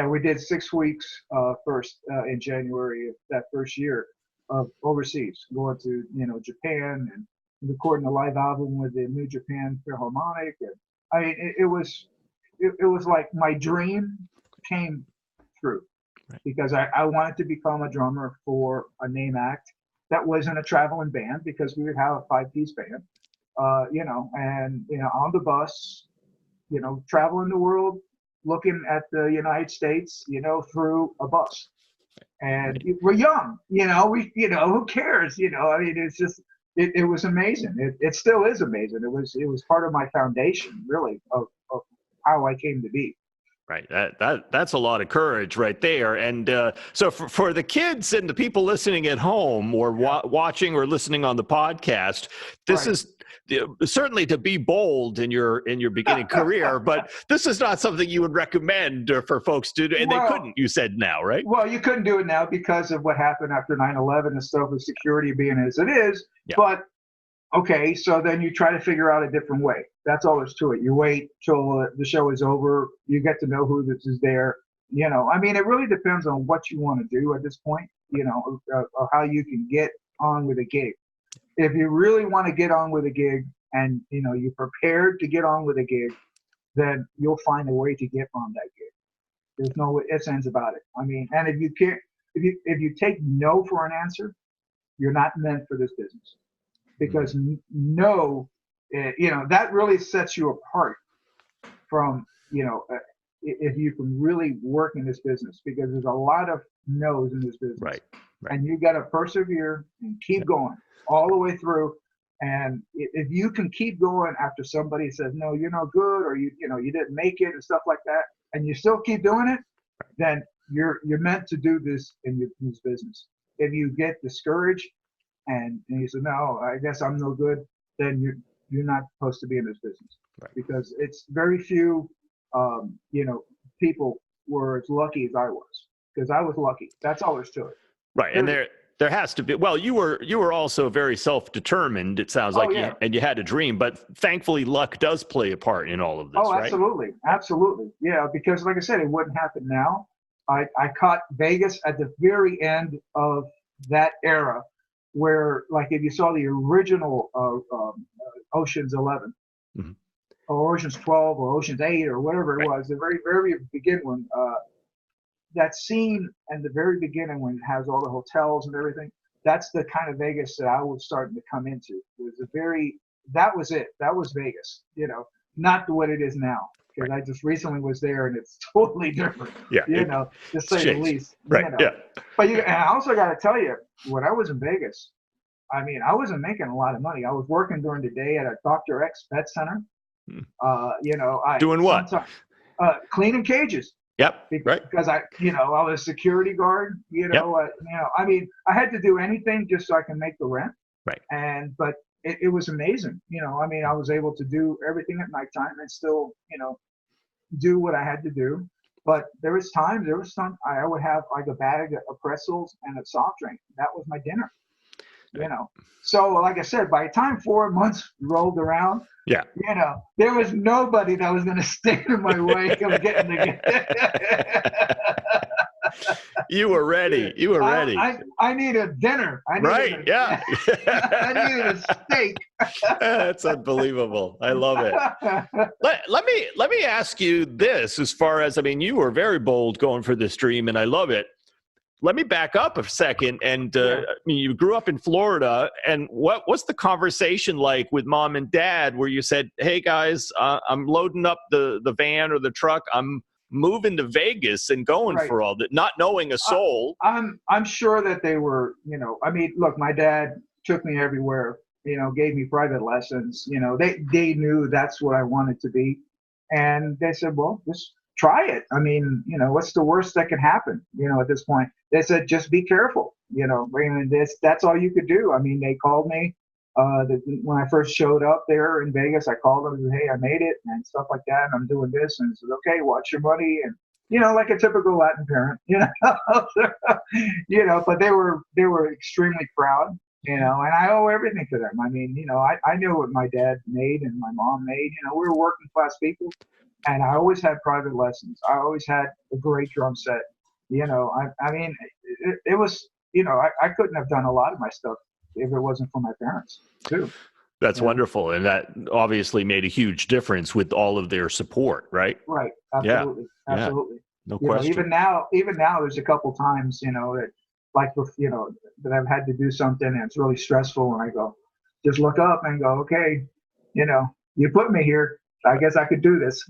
We did 6 weeks first in January of that first year of overseas, going to Japan and recording a live album with the New Japan Philharmonic. And I mean, it was like my dream came true, because I wanted to become a drummer for a name act that wasn't a traveling band, because we would have a 5-piece band, and on the bus, traveling the world, looking at the United States, through a bus. And we're young, who cares? I mean, it's just, it was amazing. It still is amazing. It was part of my foundation, really, of how I came to be. Right. That's a lot of courage right there. And so for the kids and the people listening at home, or watching or listening on the podcast, this is certainly to be bold in your beginning career, but this is not something you would recommend for folks to do. And they couldn't, you said now, right? Well, you couldn't do it now because of what happened after 9/11 and stuff, with security being as it is. Yeah. But okay, so then you try to figure out a different way. That's all there's to it. You wait till the show is over. You get to know who this is there. I mean, it really depends on what you want to do at this point, or how you can get on with a gig. If you really want to get on with a gig, and you're prepared to get on with a gig, then you'll find a way to get on that gig. There's no ifs, ands about it. I mean, and if you take no for an answer, you're not meant for this business. Because no, that really sets you apart from, if you can really work in this business, because there's a lot of no's in this business. Right. And you got to persevere and keep going all the way through. And if you can keep going after somebody says, no, you're no good, or you didn't make it and stuff like that, and you still keep doing it, then you're meant to do this in this business. If you get discouraged, and you say, no, I guess I'm no good, then you're not supposed to be in this business. Right. Because it's very few, people were as lucky as I was, because I was lucky. That's all there's to it. Right. And there has to be, well, you were also very self-determined, it sounds like, and you had a dream, but thankfully luck does play a part in all of this, right? Absolutely. Absolutely. Yeah, because like I said, it wouldn't happen now. I caught Vegas at the very end of that era, where, like, if you saw the original Ocean's 11, mm-hmm. or Ocean's 12, or Ocean's 8, or whatever it was, the very, very beginning one, that scene in the very beginning when it has all the hotels and everything, that's the kind of Vegas that I was starting to come into. That was it. That was Vegas, not what it is now. Because I just recently was there, and it's totally different, to say the least. Right, yeah. But and I also got to tell you, when I was in Vegas, I mean, I wasn't making a lot of money. I was working during the day at a Dr. X vet center. Doing what? Cleaning cages. Yep. Because I was a security guard. I mean, I had to do anything just so I can make the rent. Right. But it was amazing. I mean, I was able to do everything at nighttime and still, do what I had to do. But there was some I would have like a bag of pretzels and a soft drink. That was my dinner. So like I said, by the time 4 months rolled around, there was nobody that was going to stand in my way of getting the You were ready. I needed dinner. I needed a steak. That's unbelievable. I love it. Let me ask you this, as far as, I mean, you were very bold going for this dream, and I love it. let me back up a second. And Yeah. I mean, you grew up in Florida, and what's the conversation like with mom and dad where you said, hey guys, I'm loading up the van or the truck. I'm moving to Vegas and going Right. for all that, not knowing a soul. I'm sure that they were, I mean, look, my dad took me everywhere, gave me private lessons, they knew that's what I wanted to be. And they said, well, just try it. I mean, what's the worst that can happen? At this point, they said, just be careful, I mean, that's all you could do. I mean, they called me, when I first showed up there in Vegas, I called them and said, hey, I made it and stuff like that. And I'm doing this. And said, okay, watch your money. And, like a typical Latin parent, but they were extremely proud, and I owe everything to them. I mean, I knew what my dad made and my mom made. We were working class people, and I always had private lessons. I always had a great drum set. I mean, it was, I couldn't have done a lot of my stuff if it wasn't for my parents too. That's wonderful. And that obviously made a huge difference with all of their support, right? Right. Absolutely. Yeah. Absolutely. Yeah. No question. Even now, there's a couple times, that like, that I've had to do something and it's really stressful. And I go, just look up and go, okay, you put me here. I guess I could do this,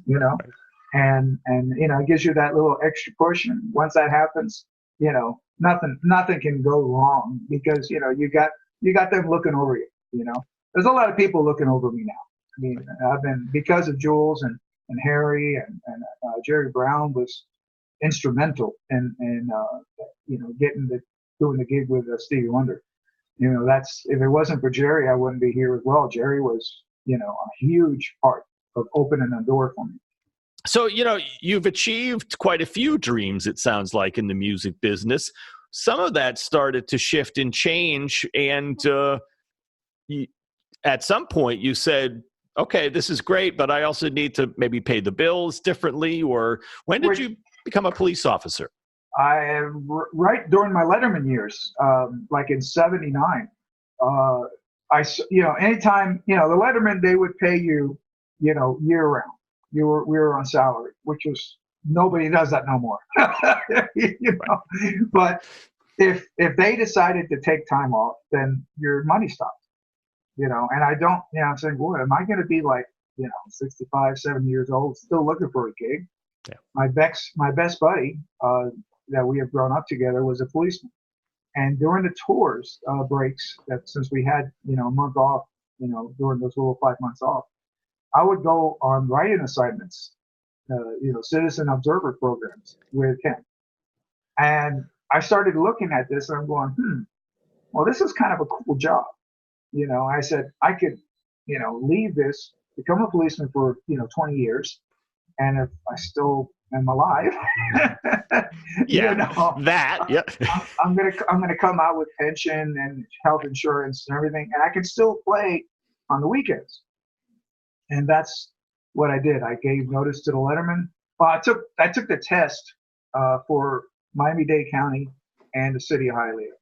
and it gives you that little extra push. And once that happens, nothing can go wrong because, you got them looking over you, There's a lot of people looking over me now. I mean, I've been, because of Jules and Harry and Jerry Brown was instrumental in doing the gig with Stevie Wonder. That's, if it wasn't for Jerry, I wouldn't be here as well. Jerry was, a huge part of opening the door for me. So, you've achieved quite a few dreams, it sounds like, in the music business. Some of that started to shift and change. And at some point you said, okay, this is great, but I also need to maybe pay the bills differently. Or when did you become a police officer? Right during my Letterman years, like in '79. Anytime, the Letterman, they would pay you, year round. We were on salary, which was, nobody does that no more. But if they decided to take time off, then your money stopped. And I don't, I'm saying, boy, am I going to be like, 65, 70 years old, still looking for a gig? Yeah. My best buddy, that we have grown up together, was a policeman. And during the tours breaks, that since we had, a month off, during those little 5 months off, I would go on writing assignments, citizen observer programs with him. And I started looking at this and I'm going, well, this is kind of a cool job. I said, I could, leave this, become a policeman for, 20 years. And if I still am alive, I'm gonna come out with pension and health insurance and everything, and I can still play on the weekends. And that's what I did. I gave notice to the Letterman. I took the test for Miami-Dade County and the city of Hialeah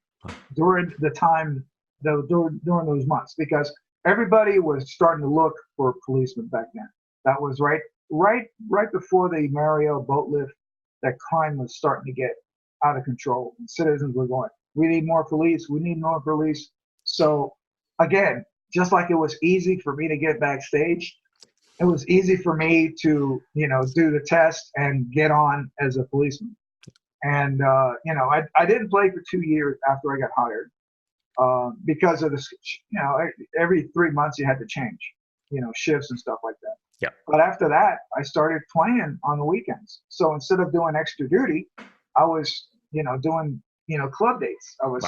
during the time, during those months, because everybody was starting to look for policemen back then. That was right before the Mario boat lift. That crime was starting to get out of control, and citizens were going, we need more police. We need more police. So again, just like it was easy for me to get backstage, it was easy for me to, do the test and get on as a policeman. And, I didn't play for 2 years after I got hired, because of this, every 3 months you had to change, shifts and stuff like that. Yeah. But after that, I started playing on the weekends. So instead of doing extra duty, I was, doing, club dates. I was,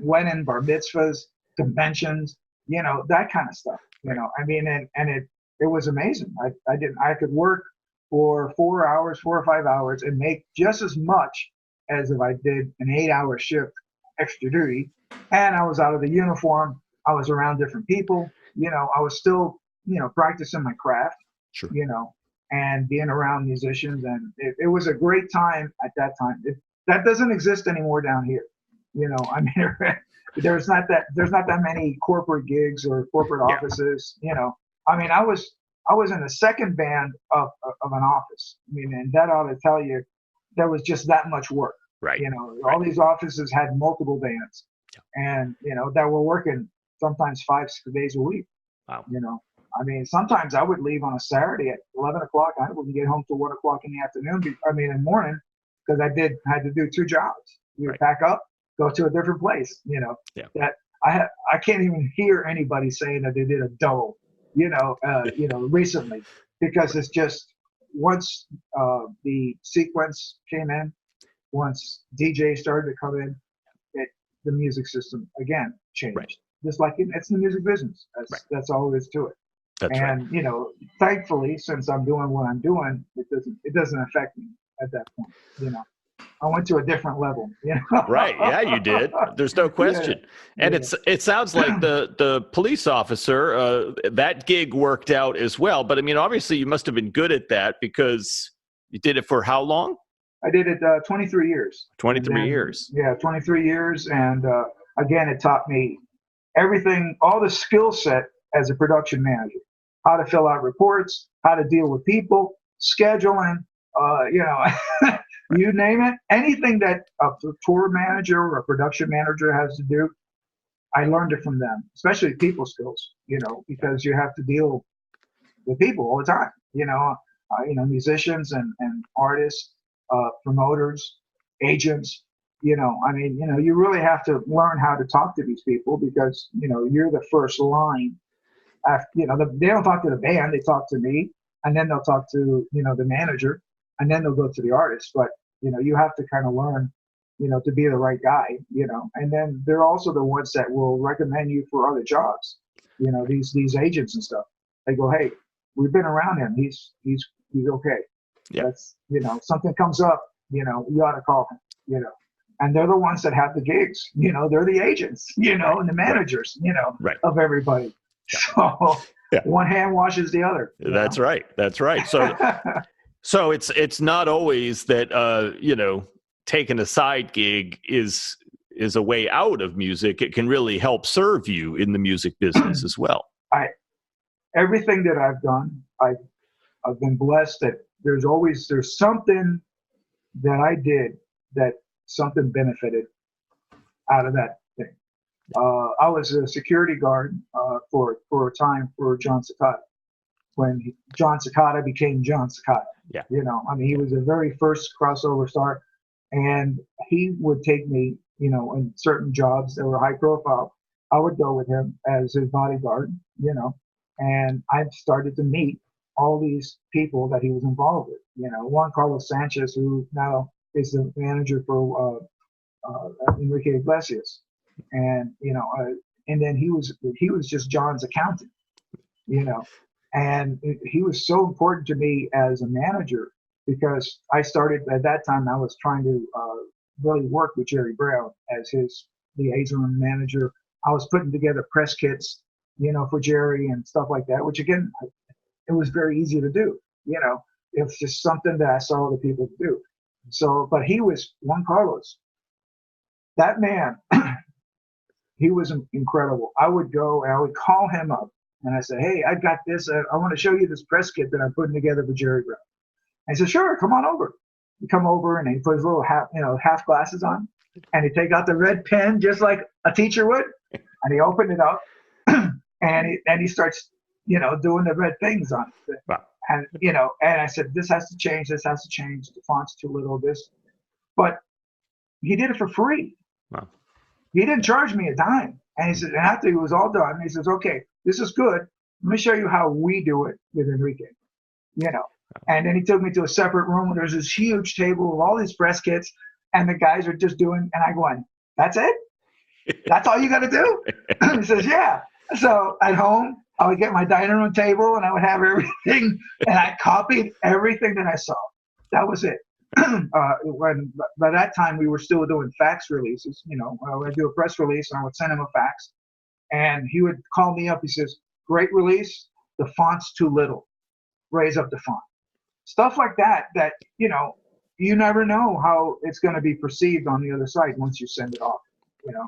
wedding, bar mitzvahs, conventions, that kind of stuff. I mean, and it was amazing. I could work for 4 hours, 4 or 5 hours, and make just as much as if I did an 8-hour shift extra duty. And I was out of the uniform. I was around different people. I was still, practicing my craft, sure. And being around musicians. And it was a great time at that time. That doesn't exist anymore down here. I mean, there's not that many corporate gigs or corporate offices. I mean, I was in the second band of an office. I mean, and that ought to tell you there was just that much work. Right. You know, all these offices had multiple bands, and you know that were working sometimes 5-6 days a week. Wow. You know, I mean, sometimes I would leave on a Saturday at 11 o'clock. I wouldn't get home till 1 o'clock in the afternoon. In the morning, because I had to do 2 jobs. You pack up, go to a different place. You know, that I can't even hear anybody saying that they did a double. You know, recently, because it's just once the sequence came in, once DJ started to come in, the music system again changed. Right. Just like it's the music business. That's all there is to it. That's and you know, thankfully, since I'm doing what I'm doing, it doesn't affect me at that point. You know, I went to a different level. You know? Right? Yeah, you did. There's no question. And it sounds like the police officer, that gig worked out as well. But I mean, obviously, you must have been good at that because you did it for how long? I did it 23 years. 23 years. Yeah, 23 years. And again, it taught me everything, all the skill set as a production manager, how to fill out reports, how to deal with people, scheduling, you know, you name it. Anything that a tour manager or a production manager has to do, I learned it from them, especially people skills, you know, because you have to deal with people all the time, you know, musicians and artists. Promoters, agents, you know, I mean, you know, you really have to learn how to talk to these people because, you know, you're the first line. After, you know, they don't talk to the band, they talk to me, and then they'll talk to, you know, the manager, and then they'll go to the artist. But, you know, you have to kind of learn, you know, to be the right guy, you know, and then they're also the ones that will recommend you for other jobs. You know, these agents and stuff. They go, hey, we've been around him. He's okay. Yeah. That's, you know, something comes up, you know, you ought to call him, you know, and they're the ones that have the gigs, you know, they're the agents, you know, and the managers, you know, of everybody. So one hand washes the other. That's right. That's right. So, so it's not always that, you know, taking a side gig is a way out of music. It can really help serve you in the music business as well. Everything that I've done, I've been blessed that there's something that I did that something benefited out of that thing. I was a security guard for a time for John Cicada when John Cicada became John Cicada. Yeah. You know, I mean, he was the very first crossover star, and he would take me, you know, in certain jobs that were high profile. I would go with him as his bodyguard, you know, and I started to meet all these people that he was involved with. You know, Juan Carlos Sanchez, who now is the manager for Enrique Iglesias, and you know, and then he was just John's accountant, you know, and he was so important to me as a manager because I started at that time. I was trying to really work with Jerry Brown as his liaison manager. I was putting together press kits, you know, for Jerry and stuff like that, which again, it was very easy to do. You know, it's just something that I saw other people do. So, but he was Juan Carlos. That man, he was incredible. I would go and I would call him up and I say, hey, I got this. I want to show you this press kit that I'm putting together for Jerry Brown. And he said, sure, come on over. He come over and he put his little half glasses on and he take out the red pen just like a teacher would. And he opened it up and he starts, you know, doing the red things on it. Wow. And, you know, and I said, this has to change. The font's too little, this. But he did it for free. Wow. He didn't charge me a dime. And he said, and after it was all done, he says, okay, this is good. Let me show you how we do it with Enrique, you know. And then he took me to a separate room where there's this huge table with all these press kits, and the guys are just doing, and I go, that's it? That's all you got to do? He says, yeah. So at home, I would get my dining room table, and I would have everything, and I copied everything that I saw. That was it. When by that time we were still doing fax releases, you know, I would do a press release and I would send him a fax, and he would call me up. He says, "Great release. The font's too little. Raise up the font." Stuff like that. That, you know, you never know how it's going to be perceived on the other side once you send it off. You know.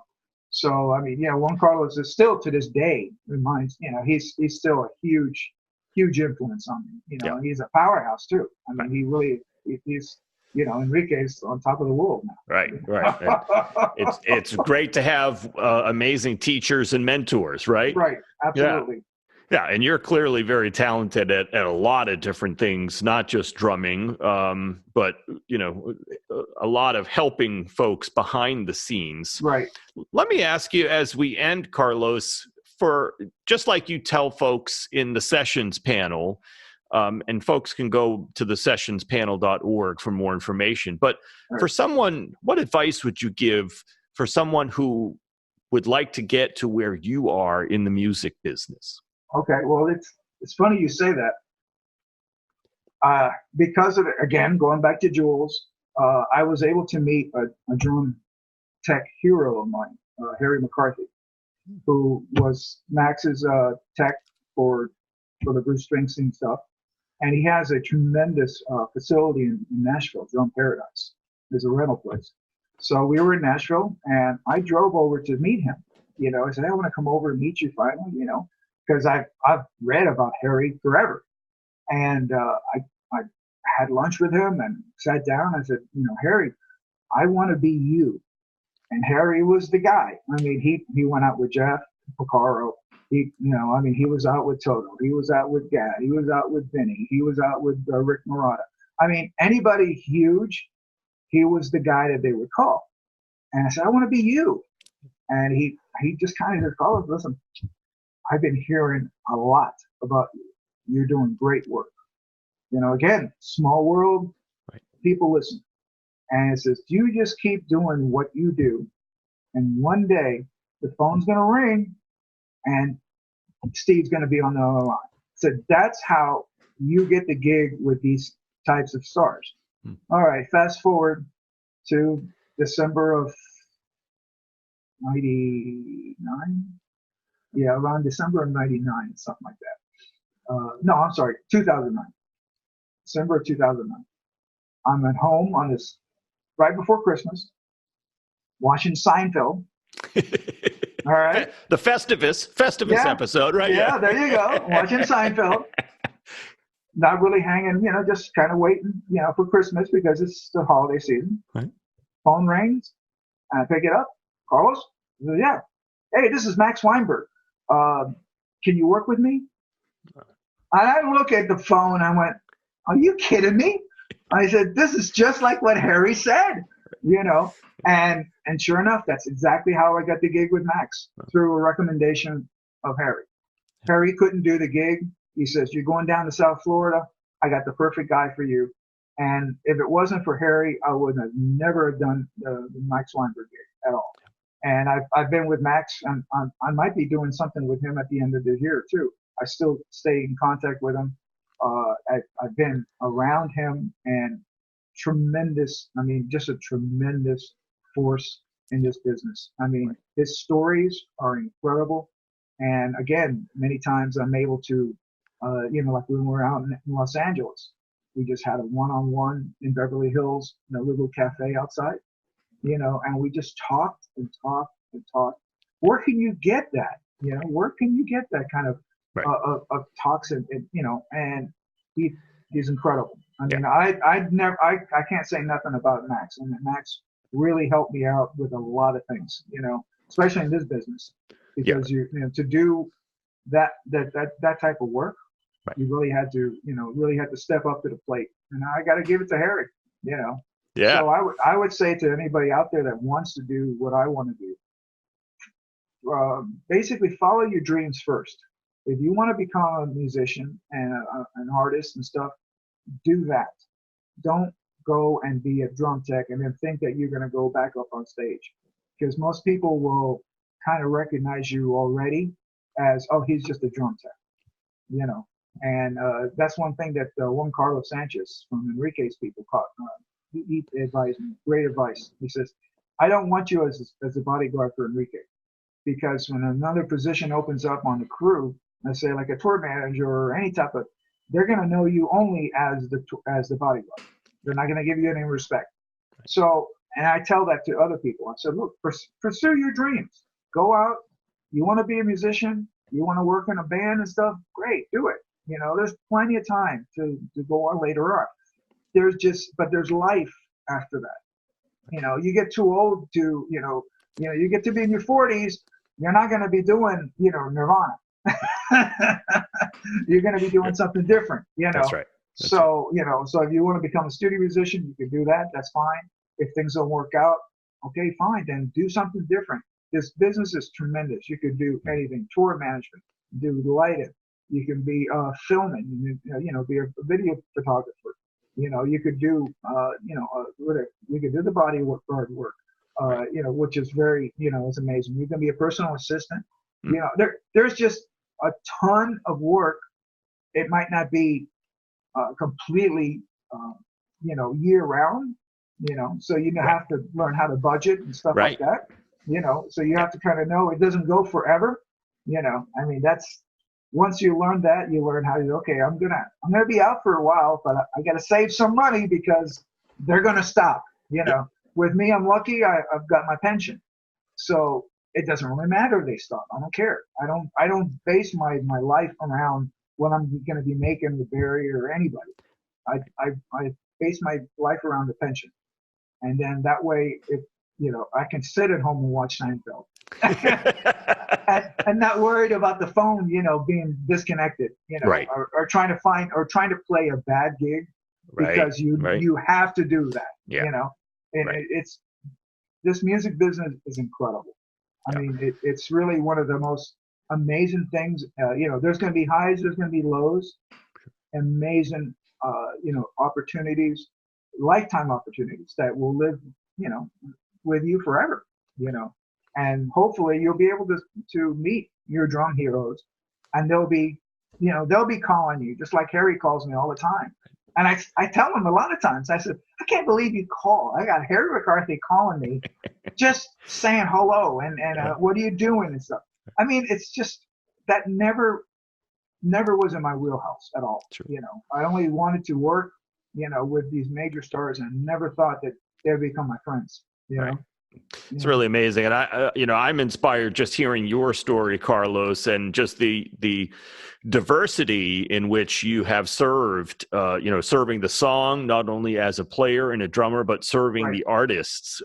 So I mean, yeah, Juan Carlos is still to this day reminds, you know, he's still a huge influence on me. You know, and he's a powerhouse too. I mean, he really he's Enrique's on top of the world now. Right. And it's great to have amazing teachers and mentors, right? Right. Absolutely. Yeah, and you're clearly very talented at a lot of different things, not just drumming, but a lot of helping folks behind the scenes. Right. Let me ask you, as we end, Carlos, for just like you tell folks in the sessions panel, and folks can go to the sessionspanel.org for more information. But for someone, what advice would you give for someone who would like to get to where you are in the music business? Okay, well, it's funny you say that. Because of it, again, going back to Jules, I was able to meet a drum tech hero of mine, Harry McCarthy, who was Max's tech for the Bruce Springsteen stuff. And he has a tremendous facility in Nashville, Drum Paradise. There's a rental place. So we were in Nashville, and I drove over to meet him. I said, I want to come over and meet you finally, because I've read about Harry forever. And I had lunch with him and sat down. I said, Harry, I want to be you. And Harry was the guy. I mean, he went out with Jeff Porcaro. He was out with Toto. He was out with Gad. He was out with Vinny. He was out with Rick Marotta. I mean, anybody huge, he was the guy that they would call. And I said, I want to be you. And he just kind of said, Carlos, listen, I've been hearing a lot about you. You're doing great work. Again, small world, right. People listen. And it says, you just keep doing what you do. And one day the phone's going to ring and Steve's going to be on the other line. So that's how you get the gig with these types of stars. All right, fast forward to December of 99. Yeah, around December of 99, something like that. No, I'm sorry, 2009. December of 2009. I'm at home on this, right before Christmas, watching Seinfeld. All right. The Festivus episode, right? Yeah, there you go. Watching Seinfeld. Not really hanging, just kind of waiting, for Christmas because it's the holiday season. Right. Phone rings. And I pick it up. Carlos? I said, yeah. Hey, this is Max Weinberg. Can you work with me? And I look at the phone. I went, are you kidding me? I said, this is just like what Harry said, and sure enough, that's exactly how I got the gig with Max, through a recommendation of Harry. Harry couldn't do the gig. He says, you're going down to South Florida. I got the perfect guy for you. And if it wasn't for Harry, I would have never have done the Max Weinberg gig at all. And I've been with Max, and I might be doing something with him at the end of the year too. I still stay in contact with him. I've been around him, and just a tremendous force in this business. I mean, his stories are incredible. And again, many times I'm able to, like when we were out in Los Angeles, we just had a one-on-one in Beverly Hills in a little cafe outside, and we just talked and talked and talked. Where can you get that? Where can you get that kind of of talks and he's incredible. I mean, I can't say nothing about Max. I mean, Max really helped me out with a lot of things, especially in this business, because to do that type of work, you really had to step up to the plate. And I got to give it to Harry, Yeah. So I would say to anybody out there that wants to do what I want to do, basically follow your dreams first. If you want to become a musician and an artist and stuff, do that. Don't go and be a drum tech and then think that you're going to go back up on stage, because most people will kind of recognize you already as, oh, he's just a drum tech, And that's one thing that Juan Carlos Sanchez from Enrique's people caught. He advised me, great advice. He says, I don't want you as a bodyguard for Enrique, because when another position opens up on the crew, let's say like a tour manager or any type of, they're going to know you only as the bodyguard. They're not going to give you any respect. So, and I tell that to other people. I said, look, pursue your dreams. Go out. You want to be a musician? You want to work in a band and stuff? Great, do it. There's plenty of time to go on later on. There's life after that. You get too old to, you get to be in your 40s, you're not going to be doing, Nirvana. You're going to be doing something different, That's right. So if you want to become a studio musician, you can do that. That's fine. If things don't work out, okay, fine. Then do something different. This business is tremendous. You could do anything: tour management, do lighting. You can be filming. Be a video photographer. You could do whatever. You could do the bodyguard work. Which is very it's amazing. You can be a personal assistant. There's just a ton of work. It might not be completely year round. So you have to learn how to budget and stuff like that. So you have to kind of know it doesn't go forever. That's once you learn that, you learn how to, okay, I'm gonna be out for a while, but I got to save some money because they're gonna stop. With me, I'm lucky. I've got my pension, so it doesn't really matter if they stop. I don't care. I don't base my life around what I'm going to be making with Barry or anybody. I base my life around the pension, and then that way, if I can sit at home and watch Seinfeld, and not worried about the phone, being disconnected, or trying to play a bad gig because you have to do that, And it's this music business is incredible. I mean, it's really one of the most amazing things. There's going to be highs, there's going to be lows, amazing, opportunities, lifetime opportunities that will live, with you forever, and hopefully you'll be able to meet your drum heroes, and they'll be calling you just like Harry calls me all the time. And I tell him a lot of times, I said, I can't believe you call. I got Harry McCarthy calling me, just saying hello and what are you doing and stuff. I mean, it's just that never was in my wheelhouse at all. True. I only wanted to work, with these major stars, and never thought that they'd become my friends. It's really amazing. And I'm inspired just hearing your story, Carlos, and just the diversity in which you have served, serving the song, not only as a player and a drummer, but serving the artists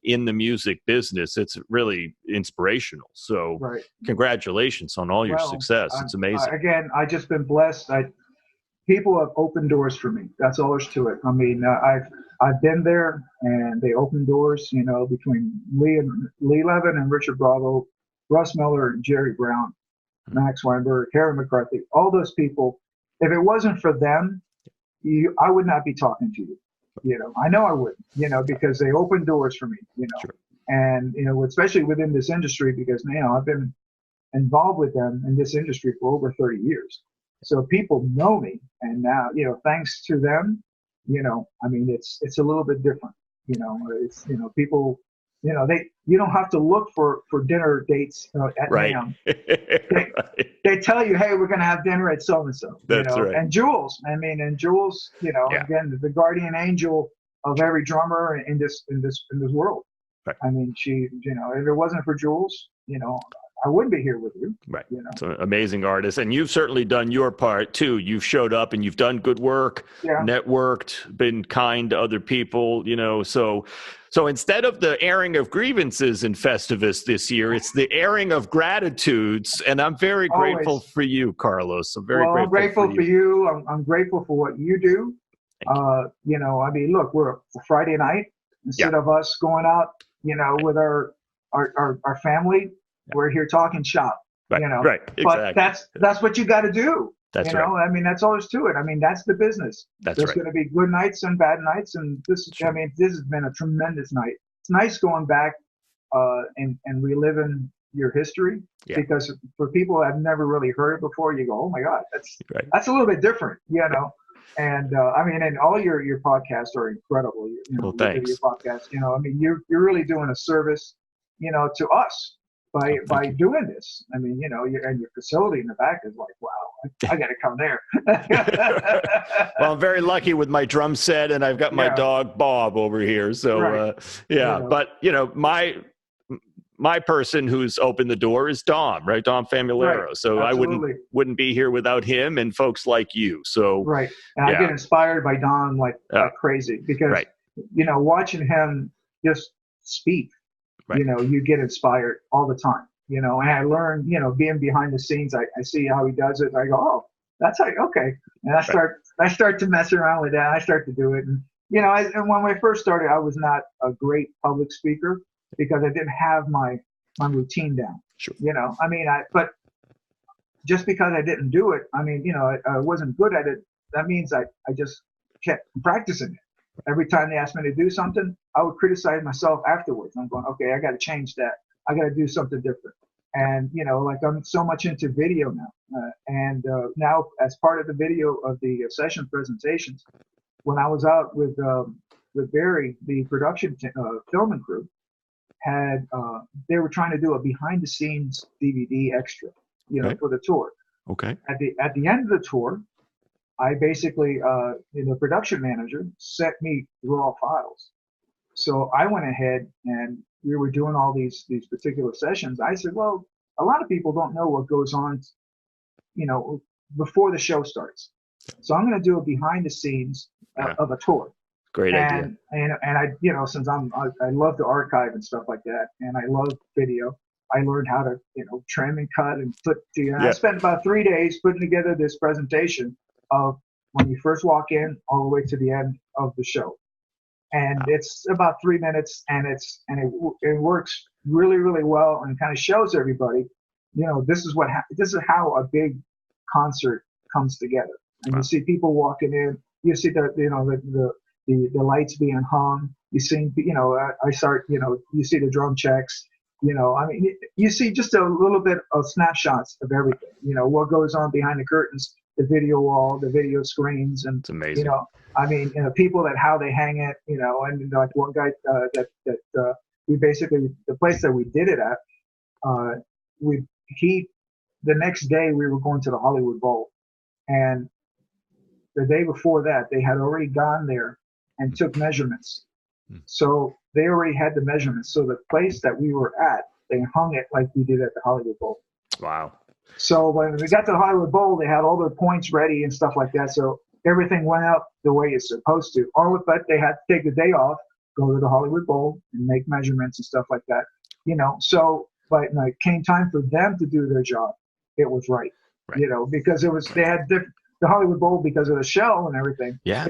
in the music business. It's really inspirational. So congratulations on all your success. It's amazing. Again, I've just been blessed. People have opened doors for me. That's all there's to it. I mean, I've been there, and they opened doors, between Lee Levin and Richard Bravo, Russ Miller, Jerry Brown, Max Weinberg, Harry McCarthy, all those people. If it wasn't for them, I would not be talking to you. I know I wouldn't, because they opened doors for me, Sure. And, especially within this industry, because now I've been involved with them in this industry for over 30 years. So people know me, and now, thanks to them, it's a little bit different, it's, people, you don't have to look for dinner dates at NAMM. They tell you, hey, we're going to have dinner at so-and-so, That's right. And Jules, again, the guardian angel of every drummer in this world. Right. I mean, she, if it wasn't for Jules, I wouldn't be here with you. Right. It's an amazing artist. And you've certainly done your part too. You've showed up and you've done good work, networked, been kind to other people, So instead of the airing of grievances in Festivus this year, it's the airing of gratitudes. And I'm very grateful for you, Carlos. I'm grateful for you. I'm grateful for what you do. Look, we're a Friday night. Instead of us going out, with our family, we're here talking shop, Right, exactly. But that's what you got to do. That's right. I mean, that's all there's to it. I mean, that's the business. There's going to be good nights and bad nights, and this has been a tremendous night. It's nice going back and reliving your history, because for people that have never really heard it before, you go, oh my God, that's a little bit different, And and all your podcasts are incredible. Well, thanks. Your podcast, you're really doing a service, to us. By doing this, and your facility in the back is like, wow, I got to come there. Well, I'm very lucky with my drum set, and I've got my dog Bob over here. So, but my person who's opened the door is Dom, right? Dom Famularo. Right. So Absolutely. I wouldn't be here without him and folks like you. So and I get inspired by Dom like crazy, because watching him just speak, Right. you get inspired all the time, and I learned, being behind the scenes, I see how he does it. I go, oh, that's how, okay. And I start to mess around with that. I start to do it. And, and when I first started, I was not a great public speaker because I didn't have my routine down. Sure. But just because I didn't do it, I wasn't good at it. That means I just kept practicing it. Every time they asked me to do something, I would criticize myself afterwards. I'm going, okay, I got to change that. I got to do something different. And, I'm so much into video now. Now, as part of the video of the session presentations, when I was out with Barry, the production filming crew, they were trying to do a behind the scenes DVD extra, for the tour. Okay. At the end of the tour, I basically, the production manager sent me raw files. So I went ahead and we were doing all these particular sessions. I said, well, a lot of people don't know what goes on, before the show starts. So I'm going to do a behind the scenes of a tour. Great idea. And I, since I love to archive and stuff like that, and I love video, I learned how to, trim and cut and put together. I spent about 3 days putting together this presentation of when you first walk in all the way to the end of the show. And it's about 3 minutes, and it works really, really well, and kind of shows everybody, this is how a big concert comes together. And you see people walking in, you see the lights being hung, you see, you see the drum checks, you see just a little bit of snapshots of everything, what goes on behind the curtains, the video wall, the video screens, and it's amazing. People how they hang it, and like one guy that we basically, the place that we did it at, the next day we were going to the Hollywood Bowl, and the day before that they had already gone there and took measurements. So they already had the measurements. So the place that we were at, they hung it like we did at the Hollywood Bowl. Wow. So when we got to the Hollywood Bowl, they had all their points ready and stuff like that. So everything went out the way it's supposed to. But they had to take the day off, go to the Hollywood Bowl and make measurements and stuff like that. But when it came time for them to do their job, it was right. Because they had the Hollywood Bowl because of the show and everything. Yeah.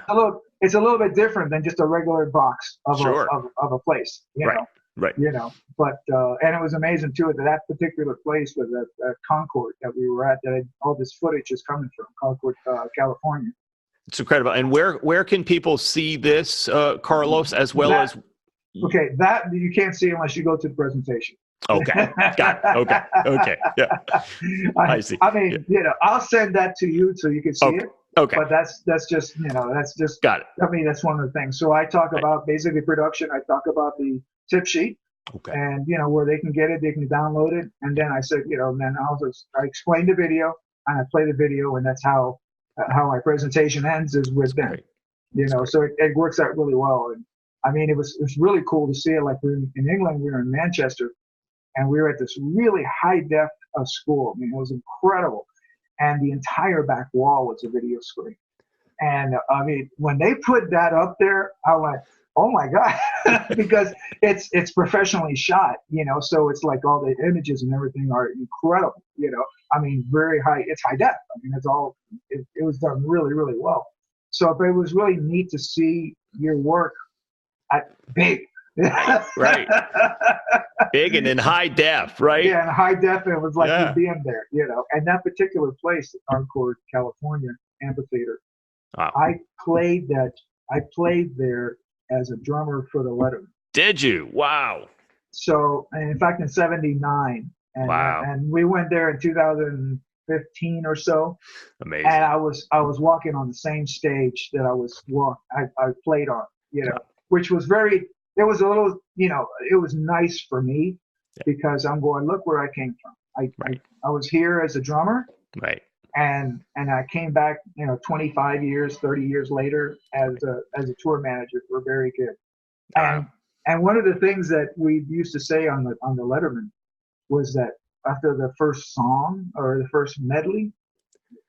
It's a little bit different than just a regular box of a place. Right. But and it was amazing too that particular place with that Concord that we were at, that all this footage is coming from Concord, California. It's incredible. And where can people see this, Carlos, as well as? Okay, that you can't see unless you go to the presentation. Okay, got it. Okay, yeah. I see. I'll send that to you so you can see it. Okay. But that's just got it. That's one of the things. So I talk about basically production. I talk about the tip sheet. Okay. And where they can get it, they can download it. And then I said, then I explain the video and I play the video, and that's how my presentation ends, is with them. So it works out really well. And it was really cool to see it. Like we're in England, we were in Manchester, and we were at this really high def school. It was incredible. And the entire back wall was a video screen. And when they put that up there, I went, oh my God, because it's professionally shot, so it's like all the images and everything are incredible, very high, it's high def. It's all, it was done really, really well. So it was really neat to see your work at big. Right. Big and in high def, right? Yeah, in high def, it was like you being there, And that particular place, Concord, California amphitheater, wow. I played there as a drummer for the Letterman. Did you? Wow. So, and in fact, in '79, and we went there in 2015 or so. Amazing. And I was walking on the same stage that I played on, which was it was a little, it was nice for me because I'm going, look where I came from. I was here as a drummer. Right. And I came back, 25 years, 30 years later as a tour manager for Very Good. And one of the things that we used to say on the Letterman was that after the first song or the first medley,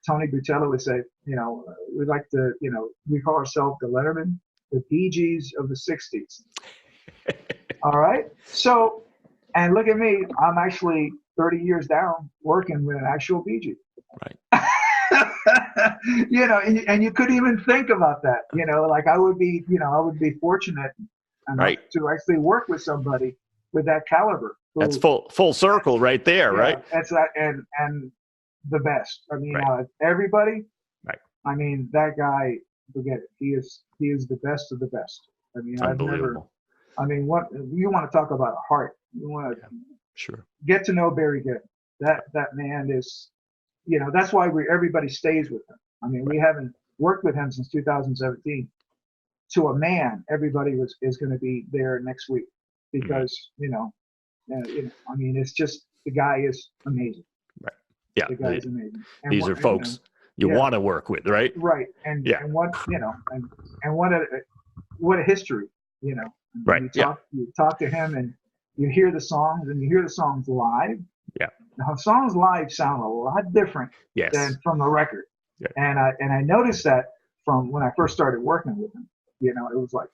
Tony Butella would say, we'd like to, we call ourselves the Letterman, the Bee Gees of the 60s. All right. So, and look at me, I'm actually 30 years down working with an actual Bee Gee. Right. You know, and you couldn't even think about that. You know, like I would be fortunate enough to actually work with somebody with that caliber. That's full circle right there, right? That's that, and the best. I mean, everybody. Right. I mean, that guy, forget it. He is the best of the best. I mean, unbelievable. What you want to talk about a heart? You want to sure get to know Barry good. That man is, you know, that's why everybody stays with him. I mean, we haven't worked with him since 2017. To a man, everybody is going to be there next week because you know, I mean, it's just the guy is amazing. Right. Yeah. The guy is amazing. And these are folks you want to work with, right? Right. And what and what a history, you know. Right. You talk to him and you hear the songs and you hear the songs live. Yeah. Now, songs live sound a lot different than from the record. Yeah. And I noticed that from when I first started working with him. You know, it was like,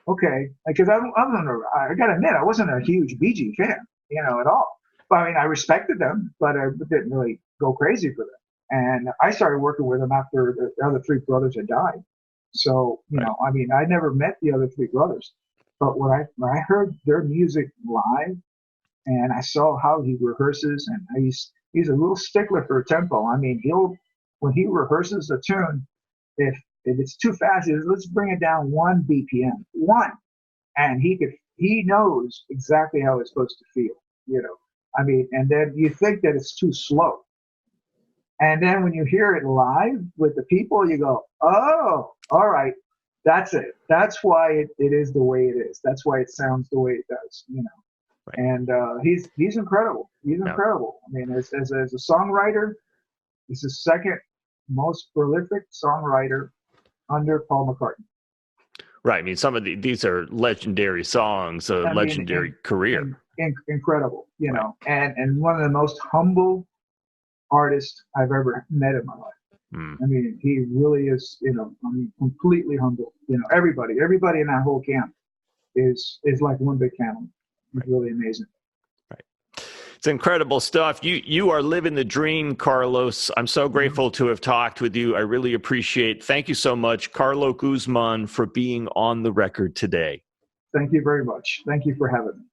okay, because I got to admit, I wasn't a huge Bee Gee fan, you know, at all. But I mean, I respected them, but I didn't really go crazy for them. And I started working with them after the other three brothers had died. So, you know, I mean, I never met the other three brothers, but when I heard their music live and I saw how he rehearses, and he's a little stickler for tempo. I mean, when he rehearses a tune, if it's too fast, let's bring it down 1 BPM, and he knows exactly how it's supposed to feel, you know. I mean, and then you think that it's too slow, and then when you hear it live with the people, you go, oh, all right, that's it. That's why it is the way it is. That's why it sounds the way it does, you know. Right. And he's incredible. He's incredible. I mean, as a songwriter, he's the second most prolific songwriter under Paul McCartney. Right. I mean, some of these are legendary songs, legendary career. Incredible, you know, and one of the most humble artists I've ever met in my life. I mean, he really is, you know, I mean, completely humble. You know, everybody in that whole camp is like one big family. It's really amazing. It's incredible stuff. You are living the dream, Carlos. I'm so grateful to have talked with you. I really appreciate. Thank you so much, Carlos Guzman, for being on the record today. Thank you very much. Thank you for having me.